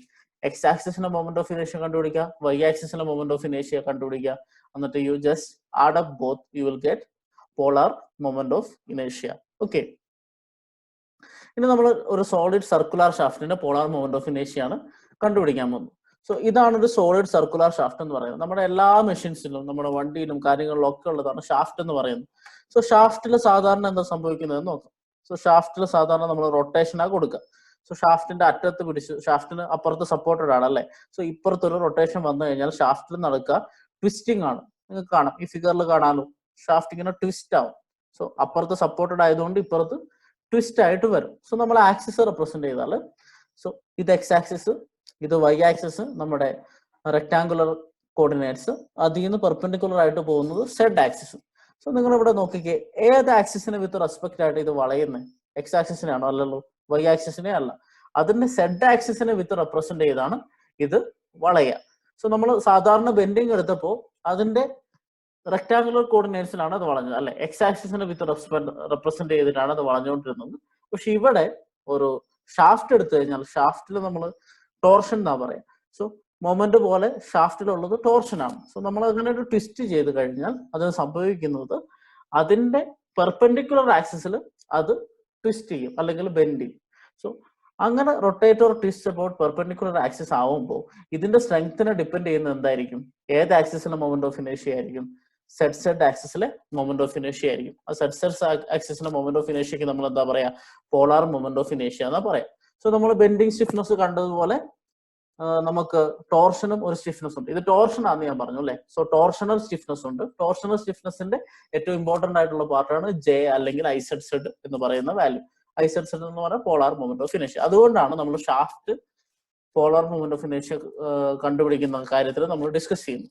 എക്സ് ആക്സിസിന്റെ മൊമെന്റ് ഓഫ് ഇനേഷ്യ കണ്ടുപിടിക്കുക, വൈ ആക്സിസിന്റെ മൊമെന്റ് ഓഫ് ഇനേഷ്യ കണ്ടുപിടിക്കുക. എന്നിട്ട് you just add up both, you will get polar moment of ഇനേഷ്യ. ഓക്കെ, ഇനി നമ്മൾ ഒരു സോളിഡ് സർക്കുലർ ഷാഫ്റ്റിന്റെ പോളാർ മൊമെന്റ് ഓഫ് ഇനേഷ്യ ആണ് കണ്ടുപിടിക്കാൻ പോകുന്നത്. സോ ഇതാണ് ഒരു സോളിഡ് സർക്കുലർ ഷാഫ്റ്റ് എന്ന് പറയുന്നത്. നമ്മുടെ എല്ലാ മെഷീൻസിലും, നമ്മുടെ വണ്ടിയിലും കാര്യങ്ങളിലും ഒക്കെ ഉള്ളതാണ് ഷാഫ്റ്റ് എന്ന് പറയുന്നത്. സോ ഷാഫ്റ്റിൽ സാധാരണ എന്താ സംഭവിക്കുന്നതെന്ന് നോക്കാം. സോ ഷാഫ്റ്റിൽ സാധാരണ നമ്മൾ റൊട്ടേഷനാണ് കൊടുക്കുക. സോ ഷാഫ്റ്റിന്റെ അറ്റത്ത് പിടിച്ച്, ഷാഫ്റ്റിന് അപ്പുറത്ത് സപ്പോർട്ടഡ് ആണ് അല്ലെ. സോ ഇപ്പുറത്തൊരു റൊട്ടേഷൻ വന്നു കഴിഞ്ഞാൽ ഷാഫ്റ്റിൽ നടക്കുക ട്വിസ്റ്റിംഗ് ആണ്. നിങ്ങൾക്ക് കാണാം, ഈ ഫിഗറിൽ കാണാമല്ലോ, ഷാഫ്റ്റ് ഇങ്ങനെ ട്വിസ്റ്റ് ആവും. സോ അപ്പുറത്ത് സപ്പോർട്ടഡ് ആയതുകൊണ്ട് ഇപ്പുറത്ത് ട്വിസ്റ്റ് ആയിട്ട് വരും. സോ നമ്മൾ ആക്സിസ് റെപ്രസെന്റ് ചെയ്താൽ, സോ ഇത് എക്സ് ആക്സിസ്, ഇത് വൈ ആക്സിസ്, നമ്മുടെ റെക്ടാങ്കുലർ കോർഡിനേറ്റ്സ്, അതിൽ നിന്ന് പെർപെൻഡിക്കുലർ ആയിട്ട് പോകുന്നത് സെഡ് ആക്സിസ്. സോ നിങ്ങൾ ഇവിടെ നോക്കിക്കേ, ഏത് ആക്സിസിന് വിത്ത് റെസ്പെക്ട് ആയിട്ട് ഇത് വളയുന്നത്? എക്സ് ആക്സിസിനാണോ? അല്ലല്ലോ. വൈ ആക്സിസിനെ അല്ല. അതിന്റെ സെഡ് ആക്സിസിനെ വിത്ത് റെപ്രസെന്റ് ചെയ്താണ് ഇത് വളയുക. സോ നമ്മൾ സാധാരണ ബെൻഡിങ് എടുത്തപ്പോൾ അതിന്റെ റെക്ടാങ്കുലർ കോർഡിനേറ്റ്സിലാണ് അത് വളഞ്ഞത് അല്ലെ, എക്സ് ആക്സിസിനെ വിത്ത് റെപ്രസെന്റ് ചെയ്തിട്ടാണ് അത് വളഞ്ഞുകൊണ്ടിരുന്നത്. പക്ഷെ ഇവിടെ ഒരു ഷാഫ്റ്റ് എടുത്തു കഴിഞ്ഞാൽ ഷാഫ്റ്റിൽ നമ്മൾ ടോർഷൻ എന്നാ പറയാം. സോ മൊമെന്റ് പോലെ ഷാഫ്റ്റിലുള്ളത് ടോർഷൻ ആണ്. സോ നമ്മൾ അങ്ങനെ ഒരു ട്വിസ്റ്റ് ചെയ്ത് കഴിഞ്ഞാൽ അത് സംഭവിക്കുന്നത് അതിന്റെ പെർപെൻഡിക്കുലർ ആക്സിസിൽ അത് ട്വിസ്റ്റ് ചെയ്യും അല്ലെങ്കിൽ ബെൻഡ് ചെയ്യും. സോ അങ്ങനെ rotate or twist about perpendicular axis ആവുമ്പോൾ ഇതിന്റെ സ്ട്രെങ്ത്തിനെ ഡിപ്പെൻഡ് ചെയ്യുന്നത് എന്തായിരിക്കും? ഏത് ആക്സിസിലെ മൊമെന്റ് ഓഫ് ഇനേഷ്യ ആയിരിക്കും? സെഡ് ആക്സിസിലെ മൊമെന്റ് ഓഫ് ഇനേഷ്യ ആയിരിക്കും. ആ സെഡ് ആക്സിസിലെ മൊമെന്റ് ഓഫ് ഇനേഷ്യക്ക് നമ്മൾ എന്താ പറയാ? പോളാർ മൊമെന്റ് ഓഫ് ഇനേഷ്യ എന്നാ പറയാം. സോ നമ്മൾ ബെൻഡിങ് സ്റ്റിഫ്നെസ് കണ്ടതുപോലെ നമുക്ക് ടോർഷനും ഒരു സ്റ്റിഫ്നെസ് ഉണ്ട്. ഇത് ടോർഷൻ ആണെന്ന് ഞാൻ പറഞ്ഞു അല്ലെ. സോ ടോർഷണൽ സ്റ്റിഫ്നെസ് ഉണ്ട്. ടോർഷണൽ സ്റ്റിഫ്നെസിന്റെ ഏറ്റവും ഇമ്പോർട്ടന്റ് ആയിട്ടുള്ള പാർട്ടാണ് ജെ അല്ലെങ്കിൽ ഐസെഡ് എന്ന് പറയുന്ന വാല്യൂ. ഐസെഡ് എന്ന് പറഞ്ഞാൽ പോളാർ മൊമെന്റ് ഓഫ് ഇനേഷ്യ. അതുകൊണ്ടാണ് നമ്മൾ ഷാഫ്റ്റ് പോളാർ മൊമെന്റ് ഓഫ് ഇനേഷ്യ കണ്ടുപിടിക്കുന്ന കാര്യത്തിൽ നമ്മൾ ഡിസ്കസ് ചെയ്യുന്നു.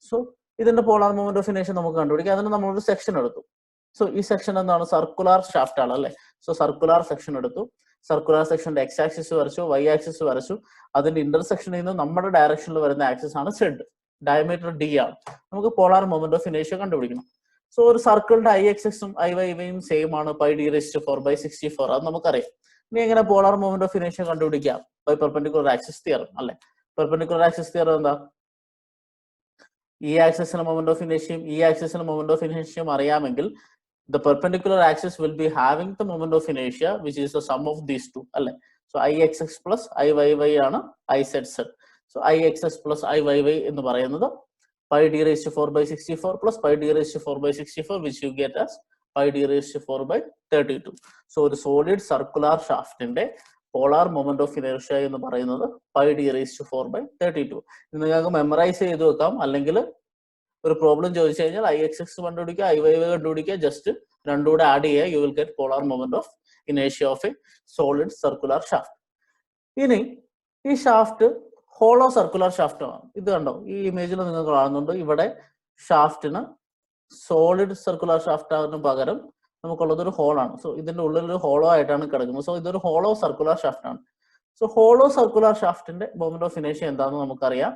സോ ഇതിന്റെ പോളാർ മൊമെന്റ് ഓഫ് ഇനേഷ്യ നമുക്ക് കണ്ടുപിടിക്കാം. അതിന് നമ്മളൊരു സെക്ഷൻ എടുത്തു. സോ ഈ സെക്ഷൻ എന്താണ്? സർക്കുലർ ഷാഫ്റ്റ് ആണ് അല്ലെ. സോ സർക്കുലർ സെക്ഷൻ എടുത്തു. സർക്കുലർ സെക്ഷന്റെ എക്സ് ആക്സിസ് വരച്ചു, വൈ ആക്സിസ് വരച്ചു. അതിന്റെ ഇന്റർസെക്ഷനിൽ നിന്ന് നമ്മുടെ ഡയറക്ഷനിൽ വരുന്ന ആക്സിസ് ആണ് സെഡ്. ഡയമീറ്റർ ഡി ആണ്. നമുക്ക് പോളാർ മൊമെന്റ് ഓഫ് ഇനേഷ്യ കണ്ടുപിടിക്കണം. സോ ഒരു സർക്കിളിന്റെ ഐ എക്സും ഐ വൈയും സെയിം ആണ്, പൈ ഡി റേസ്റ്റ് 4/64. അത് നമുക്കറിയാം. ഇനി എങ്ങനെ പോളാർ മൊമെന്റ് ഓഫ് ഇനേഷ്യ കണ്ടുപിടിക്കാം? ബൈ പെർപെൻഡിക്കുലർ ആക്സിസ് തിയറം അല്ലെ. പെർപെൻഡിക്കുലർ ആക്സിസ് തിയറം എന്താ? ഈ ആക്സിസിലെ മൊമെന്റ് ഓഫ് ഇനേഷ്യയും ഈ ആക്സിസിലെ മൊമെന്റ് ഓഫ് ഇനേഷ്യയും അറിയാമെങ്കിൽ the perpendicular axis will be having the moment of inertia which is the sum of these two alle. So ixx plus iyy ആണ് izz. So ixx plus iyy എന്ന് പറയുന്നത് pi d raised to 4/64 plus pi d raised to 4/64 which you get as pi d raised to 4/32. So ഒരു solid circular ഷാഫ്റ്റിന്റെ polar moment of inertia എന്ന് പറയുന്നത് pi d raised to 4/32. ഇത് നിങ്ങൾക്ക് memorise ചെയ്ത് വെക്കാം. അല്ലെങ്കിൽ ഒരു പ്രോബ്ലം ചോദിച്ചു കഴിഞ്ഞാൽ ഐ എക്സ് എക്സ് കണ്ടുപിടിക്കുക, ഐ വൈ വൈ കണ്ടുപിടിക്കുക, ജസ്റ്റ് രണ്ടും കൂടെ ആഡ് ചെയ്യുക. You will get polar moment of ഇനേഷ്യ of a solid circular shaft. ഇനി ഈ ഷാഫ്റ്റ് ഹോളോ സർക്കുലർ ഷാഫ്റ്റ് ആണ്. ഇത് കണ്ടോ, ഈ ഇമേജിൽ നിങ്ങൾക്ക് കാണുന്നുണ്ട്. ഇവിടെ ഷാഫ്റ്റിന് സോളിഡ് സർക്കുലർ ഷാഫ്റ്റ് ആകുന്ന പകരം നമുക്കുള്ളത് ഒരു ഹോളാണ്. സോ ഇതിന്റെ ഉള്ളിൽ ഒരു ഹോളോ ആയിട്ടാണ് കിടക്കുന്നത്. സോ ഇതൊരു ഹോളോ സർക്കുലർ ഷാഫ്റ്റ് ആണ്. സോ ഹോളോ സർക്കുലർ ഷാഫ്റ്റിന്റെ മൊമെന്റ് ഓഫ് ഇനേഷ്യ എന്താണെന്ന് നമുക്കറിയാം.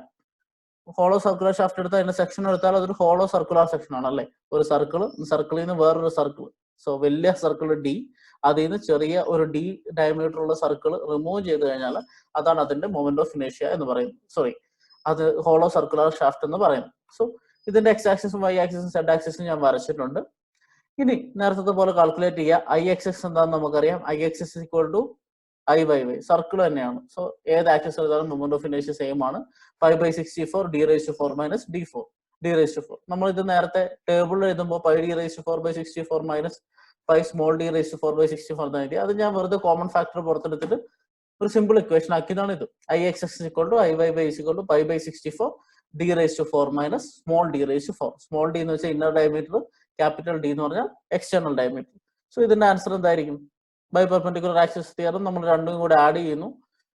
ഹോളോ സർക്കുലർ ഷാഫ്റ്റ് എടുത്താൽ അതിന്റെ സെക്ഷൻ എടുത്താൽ അതൊരു ഹോളോ സർക്കുലർ സെക്ഷൻ ആണ് അല്ലെ. ഒരു സർക്കിളിൽ നിന്ന് വേറൊരു സർക്കിൾ, സോ വലിയ സർക്കിൾ ഡി, അതിൽ നിന്ന് ചെറിയ ഒരു ഡി ഡയമീറ്റർ ഉള്ള സർക്കിൾ റിമൂവ് ചെയ്ത് കഴിഞ്ഞാൽ അതാണ് അതിന്റെ മൊമെന്റ് ഓഫ് ഇനേഷ്യ എന്ന് പറയുന്നത്. സോറി, അത് ഹോളോ സർക്കുലർ ഷാഫ്റ്റ് എന്ന് പറയുന്നത്. സോ ഇതിന്റെ എക്സ് ആക്സിസും വൈ ആക്സിസും സെഡ് ആക്സിസും ഞാൻ വരച്ചിട്ടുണ്ട്. ഇനി നേരത്തെ പോലെ കാൽക്കുലേറ്റ് ചെയ്യുക. ഐ എക്സ് എക്സ് എന്താണെന്ന് നമുക്കറിയാം. I X X equal to I Y Y, circle തന്നെയാണ്. സോ ഏത് ആക്സിസ് എടുത്താലും മൊമെന്റ് ഓഫ് ഇനേഷ്യ സെയിം ആണ്. 5/64 d raised to 4 minus d4 d raised to 4. നമ്മൾ ഇത് നേരത്തെ ടേബിളിൽ എഴുതുമ്പോൾ pi d raised to 4/64 minus 5 small d raised to 4/64 എന്ന് എഴുതി. അത് ഞാൻ വെറുതെ കോമൺ ഫാക്ടർ പുറത്തെടുത്തിട്ട് ഒരു സിമ്പിൾ ഇക്വേഷൻ ആക്കിയതാണ് ഇത്. I X X equal to I Y Y equal to 5/64 d raised to 4 minus small d raised to 4. Small D എന്ന് വെച്ചാൽ ഇന്നർ ഡയമീറ്റർ, ക്യാപിറ്റൽ ഡി എന്ന് പറഞ്ഞാൽ എക്സ്റ്റേണൽ ഡയമീറ്റർ. സോ ഇതിന്റെ answer എന്തായിരിക്കും? By perpendicular axis theorem നമ്മൾ രണ്ടും കൂടെ add ചെയ്യുന്നു.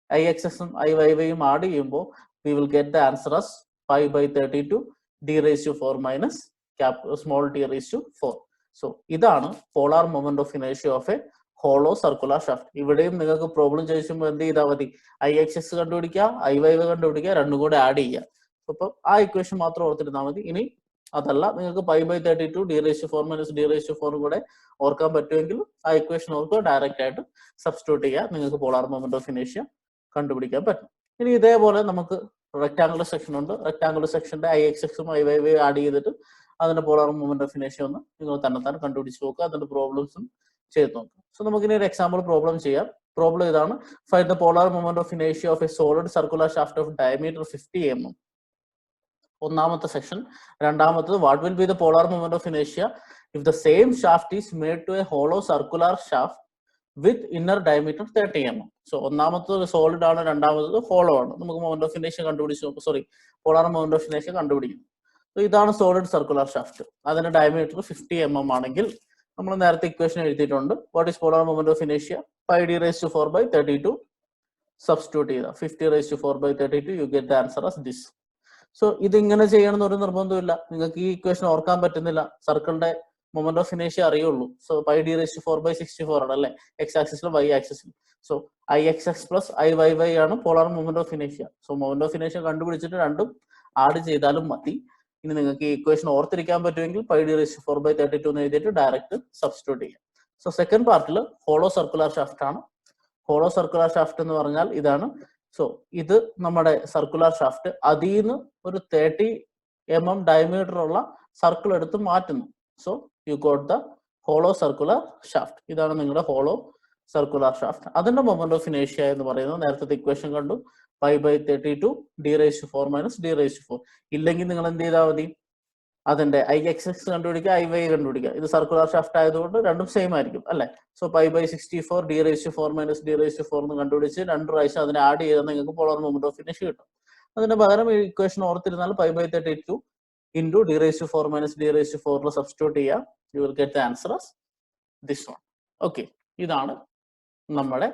ഐ എക്സ് എക്സും ഐ വൈ വൈയും ആഡ് ചെയ്യുമ്പോൾ we will get the answer as 5/32 d raised to 4 minus small d raised to 4. So ഇതാണ് പോളാർ മൊമെന്റ് ഓഫ് ഇനേഷ്യ of a hollow circular shaft. ഇവിടെയും നിങ്ങൾക്ക് പ്രോബ്ലം ചോദിക്കുമ്പോൾ എന്ത് ചെയ്താൽ മതി? ഐ എക്സ് എക്സ് കണ്ടുപിടിക്കുക, ഐ വൈ വൈ കണ്ടുപിടിക്കുക, രണ്ടും കൂടെ ആഡ് ചെയ്യുക. അപ്പൊ ആ ഇക്വേഷൻ മാത്രം ഓർത്തിരുന്നാൽ മതി. ഇനി അതല്ല, നിങ്ങൾക്ക് 5/32 d raised to 4 minus d raised to 4 കൂടെ ഓർക്കാൻ പറ്റുമെങ്കിൽ ആ ഇക്വേഷൻ ഓർക്കുക, ഡയറക്റ്റ് ആയിട്ട് സബ്സ്റ്റിറ്റ്യൂട്ട് ചെയ്യുക, നിങ്ങൾക്ക് പോളാർ മൊമെന്റ് ഓഫ് ഇനേഷ്യ കണ്ടുപിടിക്കാൻ പറ്റും. ഇനി ഇതേപോലെ നമുക്ക് റെക്ടാങ്കുലർ സെക്ഷൻ ഉണ്ട്. റെക്ടാങ്കുലർ സെക്ഷന്റെ ഐ എക്സ് എക്സും ഐ വൈ വൈ ആഡ് ചെയ്തിട്ട് അതിന്റെ പോളാർ മൊമെന്റ് ഓഫ് ഇനേഷ്യ ഒന്ന് നിങ്ങൾ തന്നെത്താൻ കണ്ടുപിടിച്ച് നോക്കുക. അതിന്റെ പ്രോബ്ലംസും ചെയ്ത് നോക്കുക. സോ നമുക്കിനി ഒരു എക്സാമ്പിൾ പ്രോബ്ലം ചെയ്യാം. പ്രോബ്ലം ഇതാണ്. Find the polar moment of ഇനേഷ്യ of a solid circular shaft of diameter 50 mm. ഒന്നാമത്തെ സെക്ഷൻ. രണ്ടാമത്തത്, what will be the polar moment of ഇനേഷ്യ if the same shaft is made to a hollow circular shaft with inner diameter 30 mm. So ഒന്നാമത്തത് solid ആണ്, രണ്ടാമത്തത് hollow ആണ്. നമുക്ക് moment of ഇനേഷ്യ കണ്ടുപിടിച്ച് നോക്കും. സോറി, പോളാർ മൊമെന്റ് ഓഫ് ഇനേഷ്യ കണ്ടുപിടിക്കും. സോ ഇതാണ് സോളിഡ് സർക്കുലർ ഷാഫ്റ്റ്. അതിന്റെ ഡയമീറ്റർ 50 mm ആണെങ്കിൽ നമ്മൾ നേരത്തെ ഇക്വേഷൻ എഴുതിയിട്ടുണ്ട്. What is polar moment of ഇനേഷ്യ? pi d raised to 4/32. Substitute ചെയ്ത 50 raised to 4/32 you get the answer as this. So ഇത് ഇങ്ങനെ ചെയ്യണമെന്ന് ഒരു നിർബന്ധമില്ല. നിങ്ങൾക്ക് ഈ ഇക്വേഷൻ ഓർക്കാൻ പറ്റുന്നില്ല, സർക്കിളിന്റെ മൊമെന്റ് ഓഫ് ഇനേഷ്യ അറിയുള്ളൂ. So pi d raised to 4/64 ആണ് അല്ലെ, എക്സ് ആക്സിസിലും വൈ ആക്സിസിലും. So I X X plus I Y Y ആണ് പോളാർ മൊമെന്റ് ഓഫ് ഇനേഷ്യ. സോ മൊമെന്റ് ഓഫ് ഇനേഷ്യ കണ്ടുപിടിച്ചിട്ട് രണ്ടും ആഡ് ചെയ്താലും മതി. ഇനി നിങ്ങൾക്ക് ഈ ഇക്വേഷൻ ഓർത്തിരിക്കാൻ പറ്റുമെങ്കിൽ പൈ ഡി റേസ് ടു 4/32 എന്ന് എഴുതിയിട്ട് ഡയറക്റ്റ് സബ്സ്റ്റിറ്റ്യൂട്ട് ചെയ്യാം. സോ സെക്കൻഡ് പാർട്ടിൽ ഹോളോ സർക്കുലർ ഷാഫ്റ്റ് ആണ്. ഹോളോ സർക്കുലർ ഷാഫ്റ്റ് എന്ന് പറഞ്ഞാൽ ഇതാണ്. സോ ഇത് നമ്മുടെ സർക്കുലർ ഷാഫ്റ്റ്, അതിൽ നിന്ന് ഒരു 30 mm ഡയമീറ്റർ ഉള്ള സർക്കിൾ എടുത്ത് മാറ്റുന്നു. So you got the hollow circular shaft. ഇതാണ് നിങ്ങളുടെ ഹോളോ സർക്കുലർ ഷാഫ്റ്റ്. അതിന്റെ മൊമെന്റ് ഓഫ് ഇനേഷ്യ എന്ന് പറയുന്നത് നേരത്തെ ഇക്വേഷൻ കണ്ടു, π/32 d⁴ - d⁴. ഇല്ലെങ്കിൽ നിങ്ങൾ എന്ത് ചെയ്താൽ മതി, അതിന്റെ IX കണ്ടുപിടിക്കുക, IY കണ്ടുപിടിക്കുക. ഇത് സർക്കുലർ ഷാഫ്റ്റ് ആയതുകൊണ്ട് രണ്ടും സെയിം ആയിരിക്കും അല്ലെ. സോ π/64 d⁴ - d⁴ എന്ന് കണ്ടുപിടിച്ച് 2 പ്രാവശ്യം അതിനെ ആഡ് ചെയ്താൽ നിങ്ങൾക്ക് പോളാർ മൊമെന്റ് ഓഫ് ഇനേഷ്യ കിട്ടും. അതിന്റെ പകരം ഈ ഇക്വേഷൻ ഓർത്തിരുന്നാൽ π/32 into d⁴ - d⁴ സബ്സ്റ്റിറ്റ്യൂട്ട് ചെയ്യാം. You will get the answer as this one. Okay, ഇതാണ് നമ്മുടെ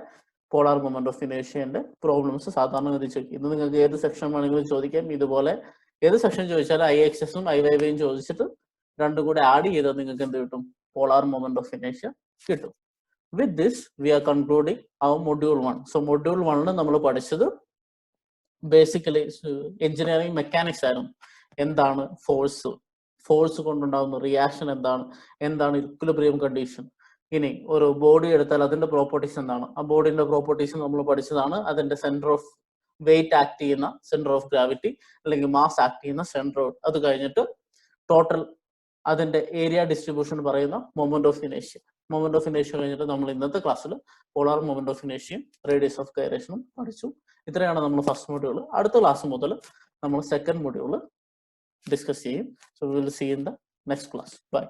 പോളാർ മൊമെന്റ് ഓഫ് ഇനേഷ്യന്റെ പ്രോബ്ലംസ് സാധാരണഗതി ചോദിക്കും. ഇത് നിങ്ങൾക്ക് ഏത് സെക്ഷൻ വേണമെങ്കിലും ചോദിക്കാം. ഇതുപോലെ ഏത് സെക്ഷൻ ചോദിച്ചാലും IXസും IYYയും ചോദിച്ചിട്ട് രണ്ടും കൂടെ ആഡ് ചെയ്താൽ നിങ്ങൾക്ക് എന്ത് കിട്ടും, പോളാർ മൊമെന്റ് ഓഫ് ഇനേഷ്യ കിട്ടും. With this we are concluding our module 1. So module 1 നമ്മൾ പഠിച്ചത് ബേസിക്കലി എഞ്ചിനീയറിംഗ് മെക്കാനിക്സ് ആയിരുന്നു. എന്താണ് ഫോഴ്സ് കൊണ്ടുണ്ടാകുന്ന റിയാക്ഷൻ എന്താണ് ഇക്വിലിബ്രിയം കണ്ടീഷൻ. ഇനി ഒരു ബോഡി എടുത്താൽ അതിന്റെ പ്രോപ്പർട്ടീസ് എന്താണ്, ആ ബോഡിന്റെ പ്രോപ്പർട്ടീസ് നമ്മൾ പഠിച്ചതാണ്. അതിന്റെ സെന്റർ ഓഫ് വെയിറ്റ് ആക്ട് ചെയ്യുന്ന സെന്റർ ഓഫ് ഗ്രാവിറ്റി അല്ലെങ്കിൽ മാസ് ആക്ട് ചെയ്യുന്ന സെന്റർ. അത് കഴിഞ്ഞിട്ട് ടോട്ടൽ അതിന്റെ ഏരിയ ഡിസ്ട്രിബ്യൂഷൻ പറയുന്ന മൊമെന്റ് ഓഫ് ഇനേഷ്യ. മൊമെന്റ് ഓഫ് ഇനേഷ്യ കഴിഞ്ഞിട്ട് നമ്മൾ ഇന്നത്തെ ക്ലാസ്സിൽ പോളാർ മൊമെന്റ് ഓഫ് ഇനേഷ്യയും റേഡിയസ് ഓഫ് ഗൈറേഷനും പഠിച്ചു. ഇത്രയാണ് നമ്മൾ ഫസ്റ്റ് മൊഡ്യൂൾ. അടുത്ത ക്ലാസ് മുതൽ നമ്മൾ സെക്കൻഡ് മൊഡ്യൂൾ ഡിസ്കസ് ചെയ്യും. So we will see in the next class. By.